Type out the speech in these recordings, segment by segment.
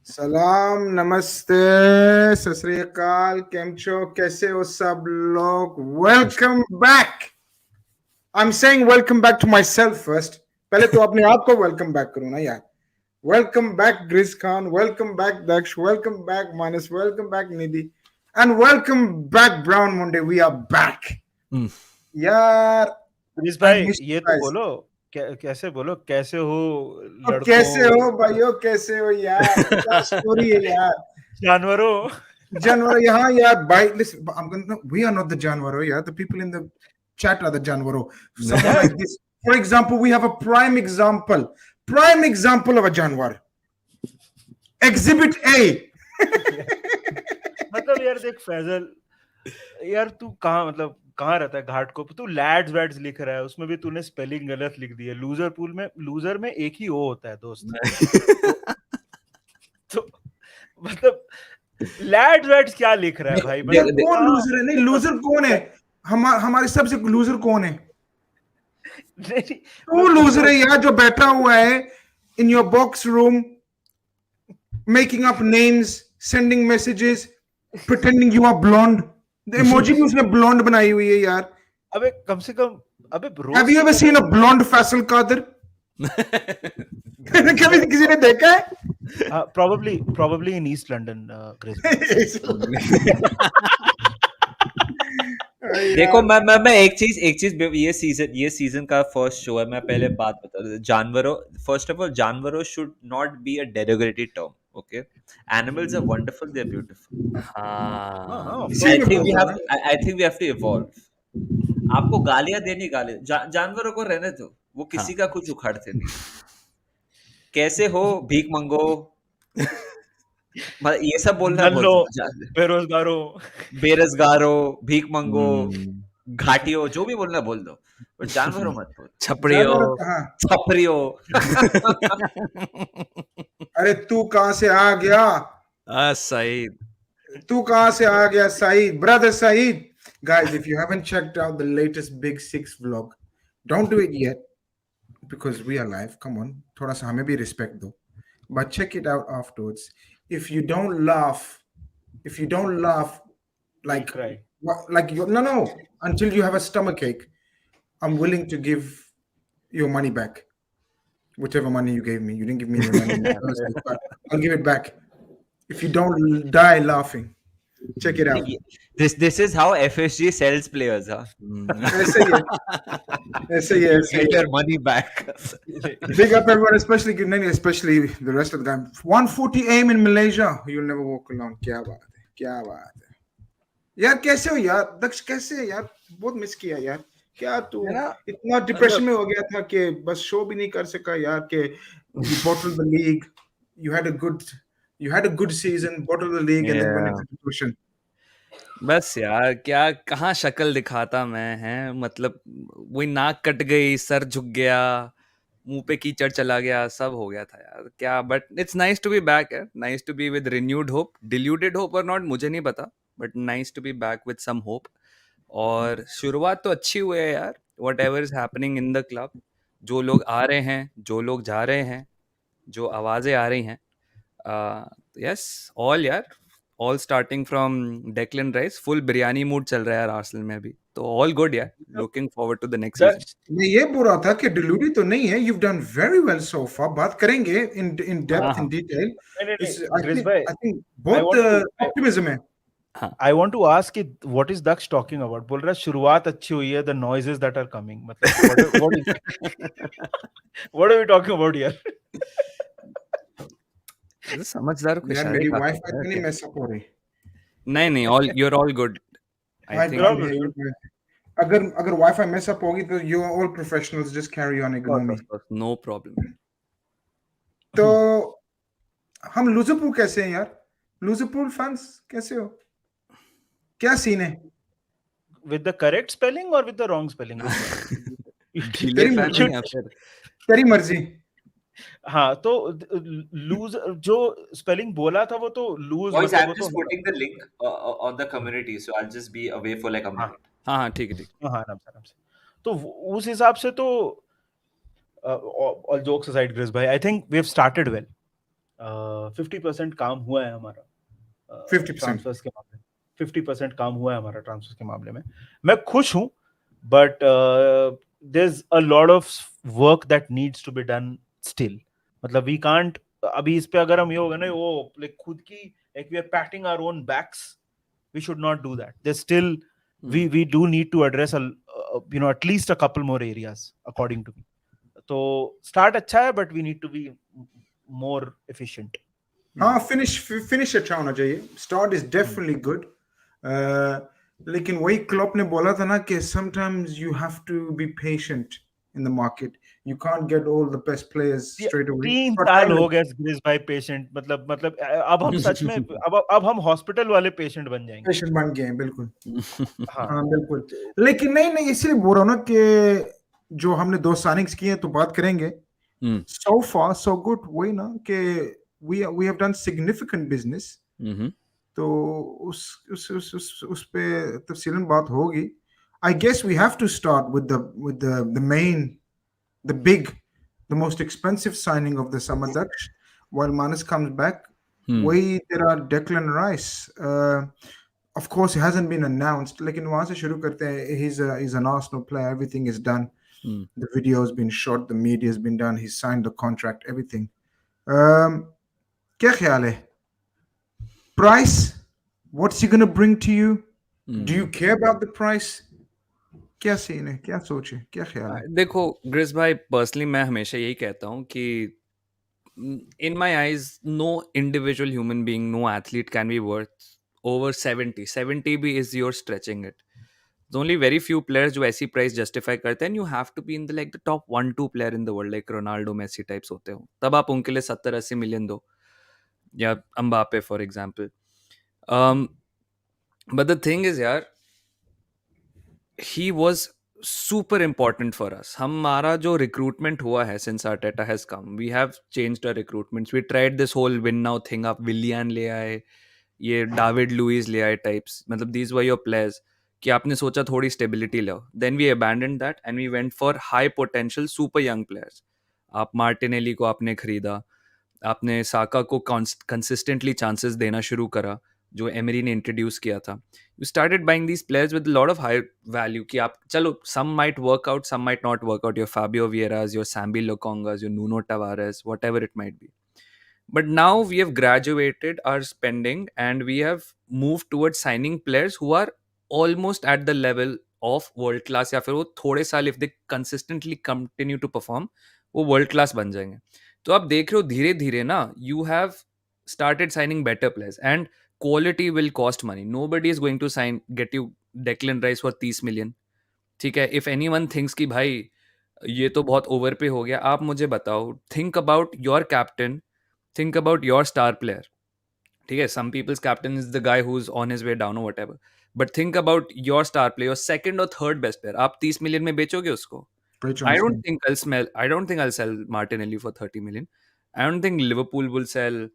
सलाम, नमस्ते, सत श्री अकाल, केम छो, कैसे हो सब लोग? Welcome back. I am saying welcome back to myself first. पहले तो अपने आप को वेलकम बैक करो ना यार। Welcome back Grij Khan, welcome back Daksh, welcome back Manas, welcome back Nidhi, and welcome back Brown Munde. We are back यार। प्लीज आई भाई मिस ये तो बोलो कैसे बोलो कैसे हो लड़कों कैसे हो भाइयों, कैसे हो यार? क्या स्टोरी है यार? जानवरों Janwaro, yeah, yeah. By listen, we are not the Janwaro, yeah. The people in the chat are the Janwaro. Someone like this, for example, we have a prime example of a Janwar. Exhibit A. मतलब यार देख फैजल, यार तू कहाँ रहता है? घाट को तू लैड्स वैड्स लिख रहा है, उसमें भी तूने स्पेलिंग गलत लिख दी है। लूजर में एक ही ओ होता है दोस्त। तो मतलब लैड्स वैड्स क्या लिख रहा है भाई? यार कौन लूजर है? नहीं, लूजर कौन है? हमारे सबसे लूजर कौन है? वो लूजर है यार जो बैठा हुआ है in your box room making up names, sending messages, pretending you are blonde. The emoji भी उसने blonde बनाई हुई है यार। अबे कम से कम अबे Have you ever seen a blonde Faisal Qadir? कभी किसी ने देखा है? probably in East London, Chris. देखो मैं एक चीज ये सीजन का फर्स्ट शो है। मैं पहले बात बता दूं, जानवरों, फर्स्ट ऑफ ऑल जानवरों should not be a derogatory term, okay? Animals are wonderful, they are beautiful. I think we have to evolve. आपको गालियां देनी, जानवरों को रहने दो, वो किसी का कुछ उखाड़ते नहीं। कैसे हो भीख मंगो, ये सब बोलना बेरोजगारों, भीख मंगो, घाटियों, जो भी बोलना बोल दो, पर जानवरों मत बोल। छपरियों। अरे तू कहां से आ गया? Saeed. तू कहां से आ गया Saeed? Brother Saeed. Guys, if you haven't checked out the latest Big Six vlog, don't do it yet because we are live. Come on, थोड़ा सा हमें भी respect दो. But check it out afterwards. If you don't laugh, like no, until you have a stomach ache, I'm willing to give your money back. Whatever money you gave me, you didn't give me any money. But I'll give it back. If you don't die laughing, check it out. This is how FSG sells players, huh? ऐसे ही Get your money back. Big up everyone, especially the rest of the time. 140 aim in Malaysia. You'll never walk alone. क्या बात है यार? कैसे हो यार? दक्ष कैसे है यार? बहुत मिस किया यार। क्या तू इतना डिप्रेशन में हो गया था कि बस शो भी नहीं कर सका यार? कि you bottled the league, you had a good season, bottled the league, and then went into depression. बस यार क्या कहाँ शक्ल दिखाता मैं, हैं? मतलब वही नाक कट गई, सर झुक गया, मुंह पे कीचड़ चला गया, सब हो गया था यार। क्या, but it's nice to be back यार, nice to be with renewed hope, diluted hope और नॉट, मुझे नहीं पता, but nice to be back with some hope. और शुरुआत तो अच्छी हुई है यार, whatever is happening in the club, जो लोग आ रहे हैं, जो लोग जा रहे हैं, जो आवाजें आ रही हैं, यस ऑल यार, all starting from Declan Rice, full biryani mood चल रहा है यार आर्सेनल में अभी, तो ऑल गुड यार, looking forward to the next season. मैं ये बोल रहा था कि डिल्यूटेड तो नहीं है, you've done very well so far. बात करेंगे in depth, in detail. I think बहुत optimism है। I want to ask what is Daksh talking about? बोल रहा है शुरुआत अच्छी हुई है, the noises that are coming. मतलब what are we talking about here? समझदार को यार मेरी वाईफाई तो नहीं मैस अप हो रही। नहीं all you are all good. I think अगर वाईफाई मैस अप होगी तो you all professionals just carry on, ignore me, no problem. तो हम लूजरपूल कैसे हैं यार? लूजरपूल फैंस कैसे हो? क्या सीन है? With the correct spelling or with the wrong spelling? तेरी मर्जी। हाँ, तो लूज जो स्पेलिंग बोला था वो तो loose. Boys, I'm just putting the link on the community, so I'll just be away for like a minute. हाँ ठीक है। हाँ आराम से। तो उस हिसाब से तो all jokes aside, Chris भाई, I think we've started well. 50% काम हुआ है हमारा 50%. ट्रांसफर्स के मामले में. 50% काम हुआ है हमारा ट्रांसफर्स के मामले में. मैं खुश हूँ, but there's a lot of work that needs to be done still. मतलब we can't, अभी इस पे अगर हम ये होगा ना वो like खुद की like we are patting our own backs, we should not do that. There's still we do need to address at least a couple more areas according to me. तो start अच्छा है, but we need to be more efficient. हाँ, finish अच्छा होना चाहिए. Start is definitely good. लेकिन वही Klopp ने बोला था ना कि sometimes you have to be patient in the market. You can't get all the best players straight away. 3 But साल time हो गए ग्रिस भाई पेशेंट. मतलब अब हम सच में अब हम हॉस्पिटल वाले पेशेंट बन जाएंगे. patient बन गए हैं, बिल्कुल. हाँ, हाँ, बिल्कुल. लेकिन नहीं इसलिए बोल रहा हूँ ना कि जो हमने 2 साइनिंग्स किए हैं तो बात करेंगे. So far so good. वही ना कि we have done significant business. तो उस पे तफसीलन बात होगी. I guess we have to start with the main, the big, the most expensive signing of the summer Daksh while Manas comes back. Why there are Declan Rice. Of course, it hasn't been announced. लेकिन वहाँ से शुरू करते हैं. He's an Arsenal player. Everything is done. The video has been shot. The media has been done. He's signed the contract. Everything. क्या ख्याल है? Price? What's he gonna bring to you? Do you care about the price? क्या scene है? क्या सोच है? क्या ख्याल है? देखो ग्रिस भाई, पर्सनली मैं हमेशा यही कहता हूँ कि in my eyes no individual human being, no athlete can be worth over 70 भी is your stretching it. There's only very few players जो ऐसी प्राइस जस्टिफाई करते हैं. You have to be in the like the top 1-2 player in the world, like Ronaldo, Messi types होते हो, तब आप उनके लिए 70-80 मिलियन दो, या Mbappe for example. But the thing is यार, he was super important for us. हमारा जो recruitment हुआ है since Arteta has come, we have changed our recruitments. We tried this whole win now thing. आप विलियन ले आए, ये डेविड लुइस ले आए टाइप्स. मतलब these were your players कि आपने सोचा थोड़ी stability लाओ. Then we abandoned that and we went for high potential super young players. आप मार्टिनेली को आपने खरीदा, आपने साका को कंसिस्टेंटली चांसेस देना शुरू करा जो एमरी ने इंट्रोड्यूस किया था. You started buying these players with lot of high value कि आप चलो some might work out, some might not work out. Your Fabio Vieiras, your Sambi Lokongas, your Nuno Tavares, whatever it might be. But now we have graduated our spending and we have moved towards signing players who are almost at the level of world class, या फिर वो थोड़े साल if they consistently continue to perform वो world class बन जाएंगे. तो आप देख रहे हो धीरे धीरे ना, you have started signing better players and quality will cost money. Nobody is going to get you Declan Rice for 30 million. ठीक है, if anyone thinks कि भाई ये तो बहुत ओवर पे हो गया, आप मुझे बताओ, think about your captain, think about your star player. ठीक है, some people's captain is the guy who's on his way down or whatever, but think about your star player, your second or third best player. आप 30 million में बेचोगे उसको? I don't think I'll sell Martinelli for 30 million. I don't think Liverpool will sell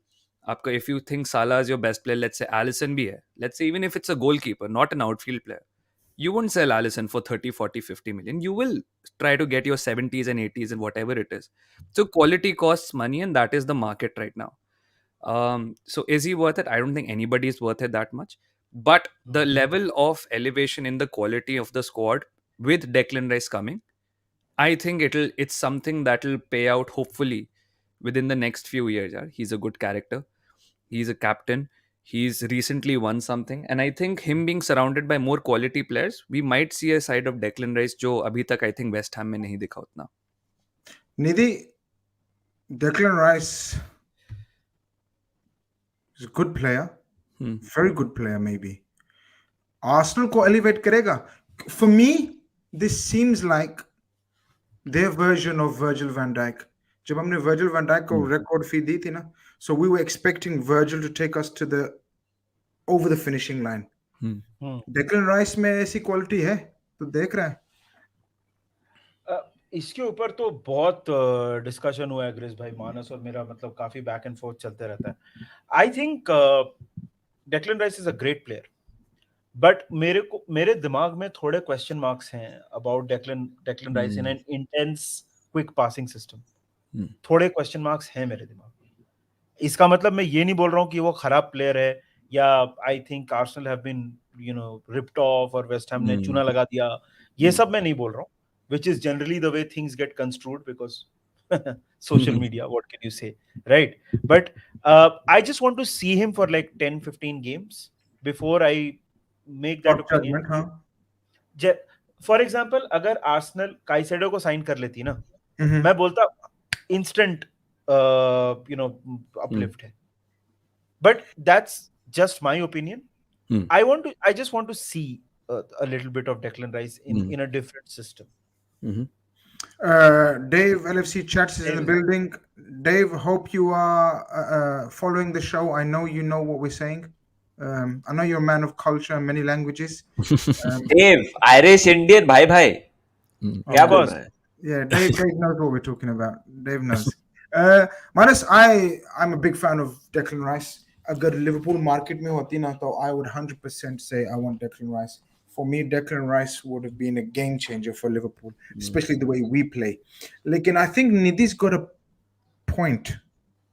आपका. If you think Salah is your best player, let's say Alisson भी है, let's say even if it's a goalkeeper, not an outfield player, you won't sell Alisson for 30, 40, 50 million. You will try to get your 70s and 80s and whatever it is. So quality costs money and that is the market right now. So is he worth it? I don't think anybody is worth it that much. But the level of elevation in the quality of the squad with Declan Rice coming, I think it's something that will pay out hopefully within the next few years. Yeah? He's a good character. He's a captain. He's recently won something. And I think him being surrounded by more quality players, we might see a side of Declan Rice जो अभी तक I think West Ham में नहीं दिखा उतना. Nidhi, Declan Rice is a good player. Very good player maybe. Arsenal को elevate करेगा. For me, this seems like their version of Virgil van Dijk. जब हमने Virgil van Dijk को record fee दी थी ना, so we were expecting Virgil to take us to the over the finishing line. Declan Rice में ऐसी quality है तो देख रहा है. इसके ऊपर तो बहुत डिस्कशन हुआ है ग्रेस भाई. मानस और मेरा मतलब काफी बैक एंड फोर्थ चलते रहता है. I think Declan Rice is a great player, but मेरे दिमाग में थोड़े क्वेश्चन मार्क्स हैं about Declan rice in an intense quick passing system. थोड़े क्वेश्चन मार्क्स हैं मेरे दिमाग में. इसका मतलब मैं ये नहीं बोल रहा हूँ कि वो खराब प्लेयर है या I think Arsenal have been ripped off और वेस्ट हैम ने चूना लगा दिया, ये सब मैं नहीं बोल रहा हूँ, which is generally the way things get construed because social media, what can you say, right? But I just want to see him for like 10-15 games before I make that Top opinion. judgment, हाँ. For example, अगर Arsenal Caicedo को sign कर लेती ना, Mhm. मैं बोलता instant uplift है, but that's just my opinion. I just want to see a little bit of Declan Rice in a different system. Dave LFC Chats is in the building. Dave, hope you are following the show. I know you know what we're saying. I know you're a man of culture and many languages. Dave, Irish Indian, भाई भाई क्या बोल रहा है? Yeah, Dave knows what we're talking about. Dave knows. Manas, I'm a big fan of Declan Rice. अगर Liverpool market में होती ना तो I would 100% say I want Declan Rice. For me, Declan Rice would have been a game changer for Liverpool, especially the way we play. Lekin I think Nidhi's got a point.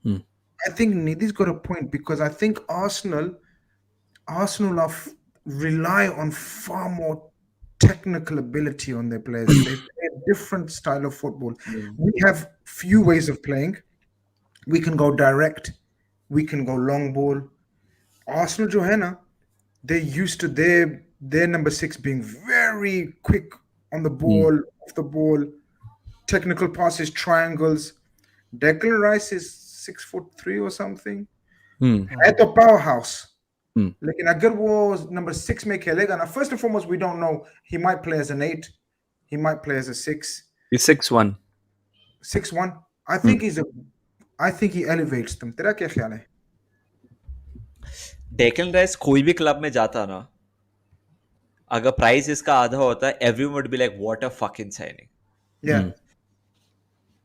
I think Nidhi's got a point because I think Arsenal rely on far more technical ability on their players. They play a different style of football. We have few ways of playing. We can go direct. We can go long ball. Arsenal Johanna, they're used to their number 6 being very quick on the ball, off the ball, technical passes, triangles. Declan Rice is 6'3" or something. At the powerhouse. Lekin agar wo number 6 mein khelega na, first and foremost, we don't know. He might play as an 8. He might play as a 6. He's 6'1". 6'1". I think he elevates them. Tera kya khayal hai? Declan rice कोई भी club में जाता ना, अगर price इसका आधा होता है, everyone would be like what a fucking signing. Yeah.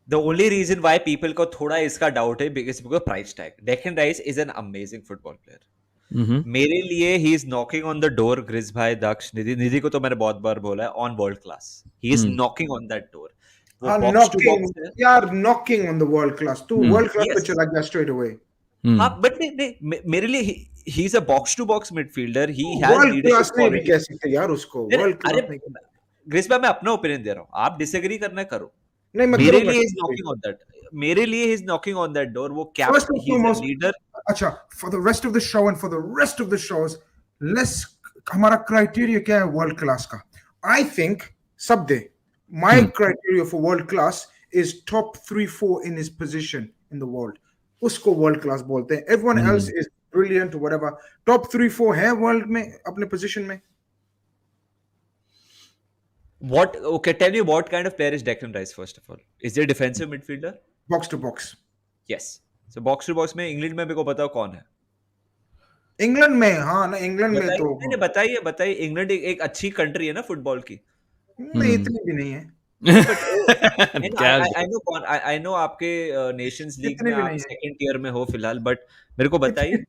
The only reason why people को थोड़ा इसका डाउट है because price tag. Declan Rice is an amazing football player. मेरे लिए he is knocking on the door. ग्रिस भाई, दक्ष, निधि को तो मैंने बहुत बार बोला है, on world class. He is knocking on that door. वो बॉक्स टू बॉक्स है. यार, knocking on the world class. तू world class पे चला गया straight away. हाँ, बट नहीं, मेरे लिए he is a box to box midfielder. He has World class leadership नहीं भी क्वालिटी. कह सकते यार उसको. World class अरे नहीं. ग्रिस भाई, मैं अपना ओपिनियन दे रहा हूँ, आप डिसएग्री करना करो. नहीं, मैं मेरे करूंगा. लिए इज नॉकिंग ऑन दैट. मेरे लिए is knocking on that door. वो First captain, and he is a foremost, leader. अच्छा, for the rest of the show and for the rest of the shows, हमारा criteria क्या है world class का? I think सब दे. My criteria for world class is top 3-4 in his position in the world. उसको world class बोलते हैं. Everyone else is brilliant or whatever. Top 3-4 है world में अपने position में. What? Okay, tell me what kind of player is Declan Rice first of all? Is he a defensive midfielder? Box to box. Yes. So box to box में England में मेरे को बताओ कौन है? इंग्लैंड में, हाँ ना, इंग्लैंड में तो नहीं, बताइए. इंग्लैंड एक अच्छी कंट्री है ना फुटबॉल की. नहीं, इतनी भी नहीं है. I know आपके नेशंस लीग इतनी में भी आप नहीं है. सेकंड टियर में हो फिलहाल, बट मेरे को बताइए.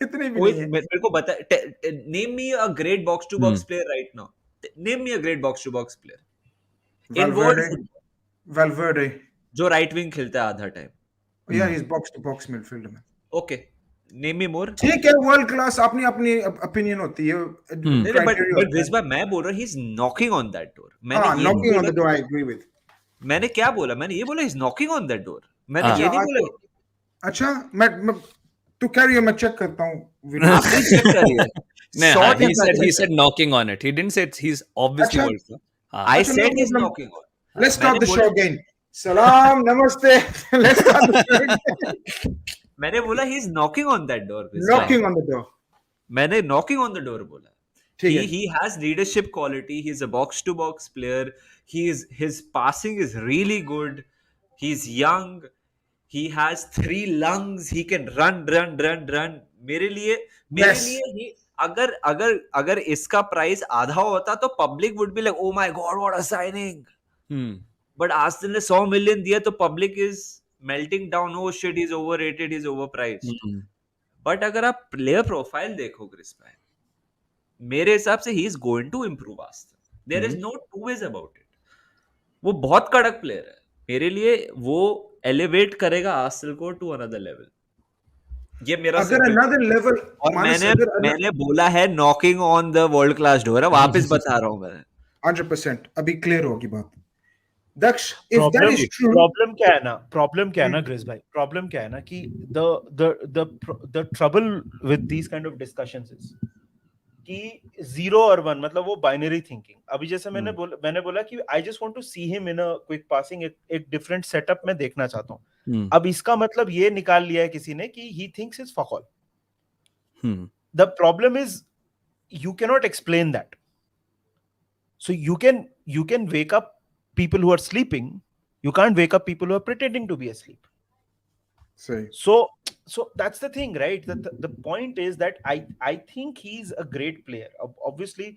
इतनी भी नहीं है. मेरे को बताइए. Name me a great box to box player right now. Name me a great box to box player in world. Valverde. जो राइट विंग खेलता है आधा time. Yeah, he's box to box midfielder में. Okay, name me more. ठीक है, world class अपनी अपनी opinion होती है. बट दिस बाय मैं बोल रहा हूँ, ही is knocking on that door. मैंने ये knocking on the door, I agree with. मैंने क्या बोला? मैंने ये बोला, ही is knocking on that door. मैंने ये नहीं बोला. अच्छा, मैं तू कैरियर मैं चेक करता हूँ. आप प्लीज चेक करिए. He said knocking on it. He didn't say he's obviously अच्छा. world class. I said he's knocking on. Let's start the show again. Salam, namaste. Let's start the show again. मैंने बोला he is knocking on that door. Knocking on the door. मैंने knocking on the door बोला. ठीक है. He has leadership quality. He is a box to box player. His passing is really good. He's young. He has 3 lungs. He can run. मेरे लिए ही अगर इसका price आधा होता तो public would be like, oh my god, what a signing. But Arsenal ने 100 million दिया तो public is melting down. oh shit, he's overrated, he's overpriced. But अगर आप प्लेयर प्रोफाइल देखो ग्रिस भाई, मेरे हिसाब से he is going to improve Arsenal. there is no two ways about it. वो बहुत कड़क प्लेयर है. मेरे लिए वो एलिवेट करेगा आर्सेनल को टू अनदर लेवल. ये मेरा अगर simple another level, और मानस मैंने अगर मैंने बोला है knocking on the world class door है, वापस बता रहा हूँ मैं 100% अभी क्लियर होगी बात. Daksh, if that problem is true, problem क्या है ना ग्रिस भाई, प्रॉब्लम क्या है ना कि the trouble with these kind of discussions is कि 0 और 1 मतलब वो बाइनरी थिंकिंग. अभी जैसे मैंने बोला कि I just want to see him in a quick passing, एक डिफरेंट सेटअप में देखना चाहता हूँ. अब इसका मतलब ये निकाल लिया है किसी ने कि he thinks is fuck all. The problem is you cannot explain that. So you can wake up people who are sleeping. You can't wake up people who are pretending to be asleep. say, So that's the thing, right? The point is that I think he's a great player. Obviously,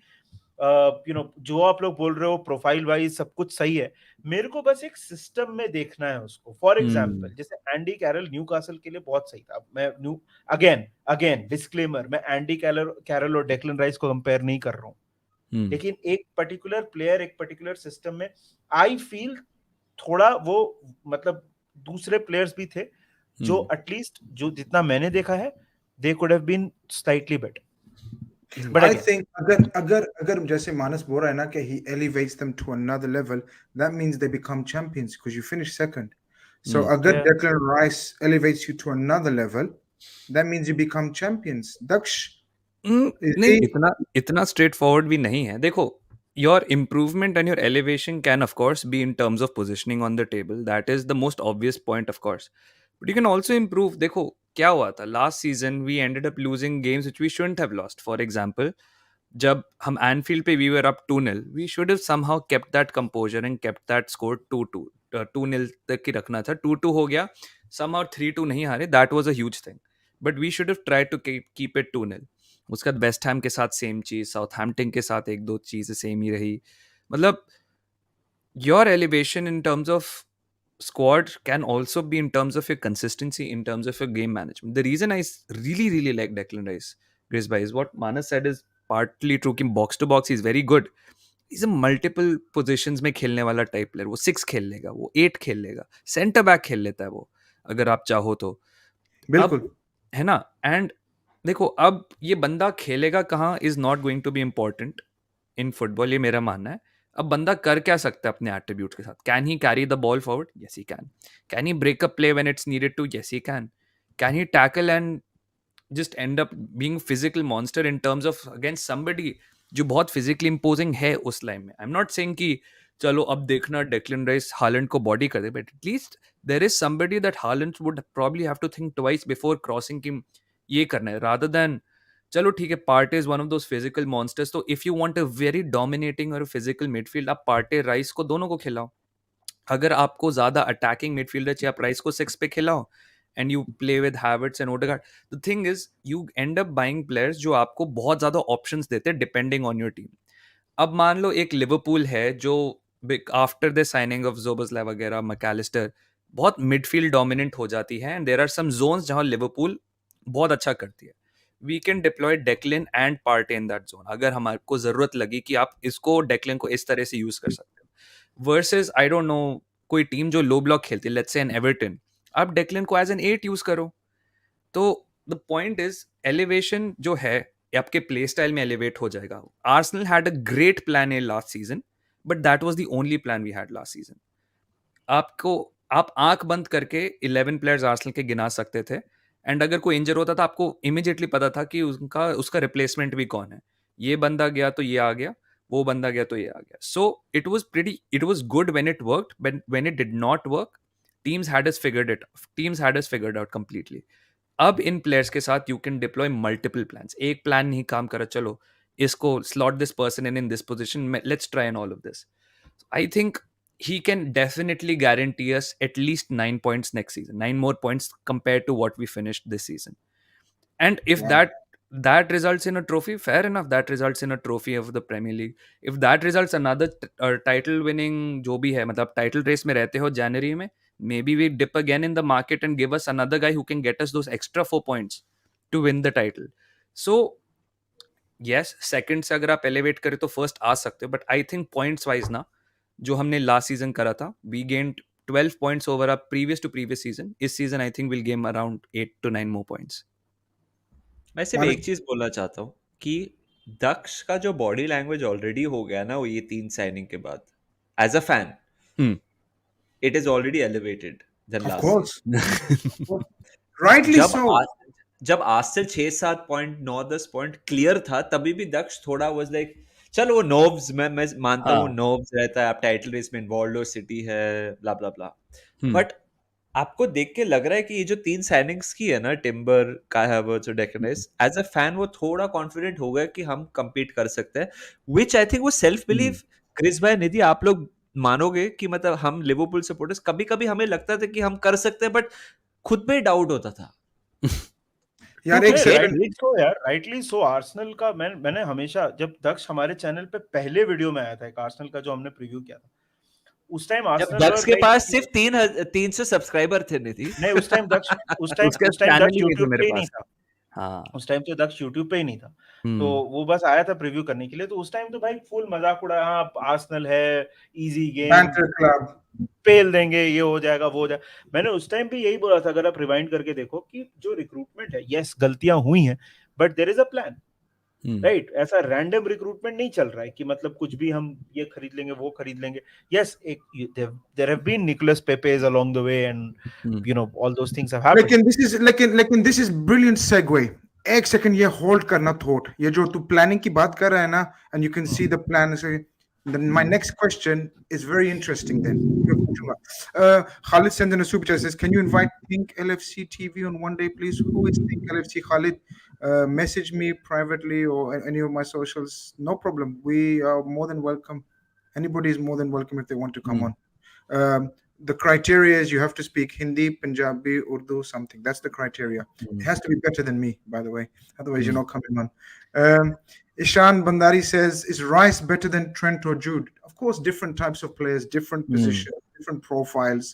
जो आप लोग बोल रहे हो profile wise सब कुछ सही है. मेरे को बस एक सिस्टम में देखना है उसको. फॉर एग्जांपल जैसे एंडी कैरल न्यूकासल के लिए बहुत सही था. मैं अगेन डिस्क्लेमर, मैं एंडी कैरल और डेक्लन राइस को कंपेयर नहीं कर रहा हूँ. लेकिन एक पर्टिकुलर प्लेयर एक पर्टिकुलर सिस्टम में आई फील थोड़ा वो मतलब दूसरे प्लेयर्स भी थे जो एटलीस्ट जो जितना मैंने देखा है they could have been slightly better. But I again, think अगर जैसे मानस बोल रहा है ना कि he elevates them to another level, that means they become champions because you finish second. So अगर Yeah. Declan Rice elevates you to another level, that means you become champions. Daksh, is नहीं, he? इतना straightforward भी नहीं है. देखो, your improvement and your elevation can of course be in terms of positioning on the table. That is the most obvious point of course. But you can also improve. देखो क्या हुआ था last season, we ended up losing games which we shouldn't have lost. For example, जब हम Anfield पे we were up 2-0, we should have somehow kept that composer and kept that score 2-2. 2-0 तक ही रखना था. 2-2 हो गया, समहाउ 3-2 नहीं हारे. That was a huge thing. But we should have tried to keep it 2-0. उसके बाद वेस्ट हैम के साथ सेम चीज, साउथहैम्पटन के साथ एक दो चीजें सेम ही रही. मतलब your elevation in terms of squad can also be in terms of your consistency, in terms of your game management. The reason I really like Declan Rice, Chris Bhai, is what Manas said is partly true. कि box to box he's very good. He's a multiple positions में खेलने वाला type player. वो 6 खेल लेगा, वो 8 खेल लेगा, सेंटर बैक खेल लेता है वो, अगर आप चाहो तो. बिल्कुल. अब है ना. एंड देखो, अब ये बंदा खेलेगा कहाँ is not going to be important in football, ये मेरा मानना है. अब बंदा कर क्या सकता है अपने एट्रीब्यूट के साथ? Can he carry the ball forward? Yes he can. Can he break up play when it's needed to? Yes he can. Can he tackle and just end up being physical monster in terms of against somebody जो बहुत physically imposing है उस line में? I'm not saying कि चलो अब देखना Declan rice Holland को बॉडी कर दे, but at least there is somebody that Haaland would probably have to think twice before crossing कि ये करना है, rather than चलो ठीक है Partey is one of those physical monsters. तो if you want a very dominating और physical midfield, आप पार्टे राइस को दोनों को खिलाओ. अगर आपको ज्यादा अटैकिंग मिडफील्डर चाहिए, आप राइस को 6 पे खिलाओ and you play with Havertz and Odegaard. The thing is, you end up buying players जो आपको बहुत ज़्यादा options देते हैं depending on your team. अब मान लो एक लिवरपूल है जो after the signing of Szoboszlai वगैरह, मैकलिस्टर, बहुत मिडफील्ड डोमिनेंट हो जाती है. And there are some zones जहाँ लिवरपूल बहुत अच्छा करती है. We can deploy Declan and Partey in that zone अगर हमारे को जरूरत लगी कि आप इसको डेक्लिन को इस तरह से यूज कर सकते हो. वर्सेस आई डोंट नो, कोई टीम जो लो ब्लॉक खेलती है, लेट्स से एन एवर्टन, आप डेक्लिन को एज एन 8 यूज करो. तो द पॉइंट इज एलिवेशन जो है आपके प्ले स्टाइल में एलिवेट हो जाएगा. Arsenal had a great plan in last season, but that was the only plan we had last season. आपको आप आंख बंद करके 11 प्लेयर्स आर्सेनल के गिना सकते थे. एंड अगर कोई इंजर होता था, आपको इमीडिएटली पता था कि उसका रिप्लेसमेंट भी कौन है. ये बंदा गया तो ये आ गया, वो बंदा गया तो ये आ गया. So it was good when it worked, but when it did not work, teams had us figured out completely. अब इन प्लेयर्स के साथ you can deploy multiple plans. एक प्लान नहीं काम करा, चलो इसको slot this person in this position, let's try and all of this. I think he can definitely guarantee us at least 9 points next season, 9 more points compared to what we finished this season. And if Wow. that results in a trophy, fair enough, that results in a trophy of the Premier League. If that results another title winning जो भी है, मतलब title race में रहते हो जनवरी में, maybe we dip again in the market and give us another guy who can get us those extra 4 points to win the title. So yes, second से अगर आप elevate करें तो first आ सकते हो, but I think points wise ना, जो हमने लास्ट सीजन करा था, we gained 12 points over our previous to previous season. This season I think we'll gain around 8 to 9 more points. मैं सिर्फ एक चीज बोलना चाहता हूँ कि दक्ष का जो बॉडी लैंग्वेज ऑलरेडी हो गया ना वो ये 3 साइनिंग के बाद as a fan Hmm. It is already elevated then Of last course. Rightly जब so. जब आज से 6-7 पॉइंट 9-10 पॉइंट क्लियर था तभी भी दक्ष थोड़ा वाज लाइक चलो वो नर्व्स मैं मानता हूँ हाँ. नर्व्स रहता है आप टाइटल रेस में इन्वॉल्व हो सिटी है ब्ला ब्ला ब्ला Hmm. बट आपको देख के लग रहा है कि ये जो 3 साइनिंग्स की है ना टिम्बर काय हैवर्ट्स और Declan Rice as a fan वो थोड़ा कॉन्फिडेंट हो गया कि हम compete कर सकते हैं व्हिच आई थिंक वो सेल्फ बिलीव क्रिस भाई निधि आप लोग मानोगे कि मतलब हम लिवरपूल सपोर्टर्स कभी कभी हमें लगता था कि हम कर सकते हैं बट खुद पे डाउट होता था यार एक सेकंड राइटली सो आर्सेनल का मैंने हमेशा जब दक्ष हमारे चैनल पे पहले वीडियो में आया था एक आर्सेनल का जो हमने प्रीव्यू किया था उस टाइम जब आर्सेनल दक्ष के पास सिर्फ 300 सब्सक्राइबर थे निधि नहीं उस टाइम दक्ष उसका दक्ष channel ही नहीं था YouTube मेरे पे ही नहीं पास. था हाँ. उस टाइम तो दक्ष YouTube पे ही नहीं था Hmm. तो वो बस आया था प्रीव्यू करने के लिए तो उस टाइम तो भाई फुल मजाक उड़ाया हाँ आर्सेनल है इजी गेम Banter Club. पेल देंगे ये हो जाएगा वो हो जाएगा मैंने उस टाइम भी यही बोला था अगर आप रिवाइंड करके देखो कि जो रिक्रूटमेंट है यस गलतियां हुई हैं but there is a plan Hmm. Right ऐसा रैंडम रिक्रूटमेंट नहीं चल रहा है कि मतलब कुछ भी हम ये खरीद लेंगे वो खरीद लेंगे yes there have been Nicolas Pepes along the way and Hmm. You know all those things have happened लेकिन this is brilliant segue. एक सेकंड ये होल्ड करना थॉट ये जो तू प्लानिंग की बात कर रहा है ना and you can see the plan. Then my next question is very interesting. Then Khalid sends in a super chat says, "Can you invite Think LFC TV on one day, please? Who is Think LFC, Khalid? Message me privately or any of my socials. No problem. We are more than welcome. Anybody is more than welcome if they want to come on. The criteria is you have to speak Hindi, Punjabi, Urdu, something. That's the criteria. It has to be better than me, by the way. Otherwise, you're not coming on." Ishan Bandari says, "Is Rice better than Trent or Jude?" Of course, different types of players, different positions, different profiles.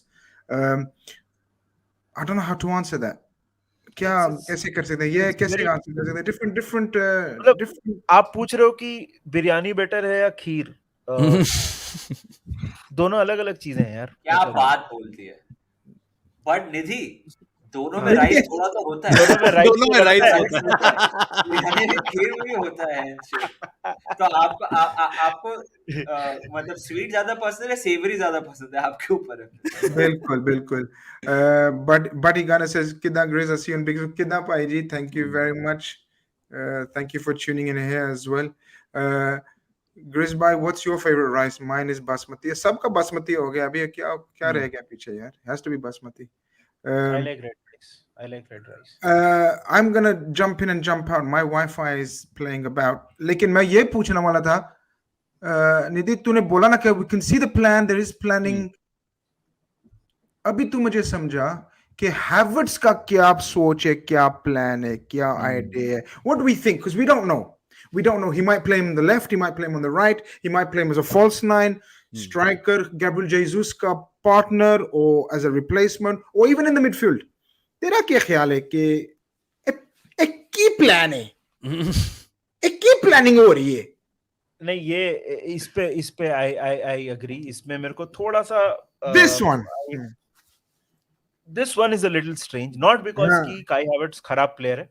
I don't know how to answer that. क्या कैसे कर सकते हैं ये कैसे answer कर सकते हैं different मतलब आप पूछ रहे हो कि बिरयानी बेटर है या खीर दोनों अलग अलग चीजें हैं यार क्या बात बोलती है बट निधि दोनों में राइस थोड़ा तो होता है दोनों में राइस होता है बिरयानी में खीर भी होता है तो आपको मतलब स्वीट ज्यादा पसंद है सेवरी ज्यादा पसंद है आपके ऊपर है बिल्कुल but Igana says kidna Grace I see you on big kidna pai ji thank you very much thank you for tuning in here as well Grace bhai what's your favorite rice mine is basmati सबका basmati हो गया अभी क्या रह गया पीछे यार has to be basmati I like red rice I'm gonna jump in and jump out my Wi-Fi is playing about लेकिन मैं ये पूछने वाला था निधि तूने बोला ना कि we can see the plan there is planning अभी तू मुझे समझा कि हैवर्ट्स का क्या सोच है क्या प्लान है क्या आइडिया है what do we think because we don't know he might play him on the left he might play him on the right he might play him as a false nine striker Gabriel Jesus का partner or as a replacement or even in the midfield तेरा क्या ख्याल है कि एक की plan है एक की प्लानिंग हो रही है नहीं ये इस पे आई एग्री इसमें मेरे को थोड़ा सा this one is a little strange not because कि काई हैवर्ट्स खराब प्लेयर है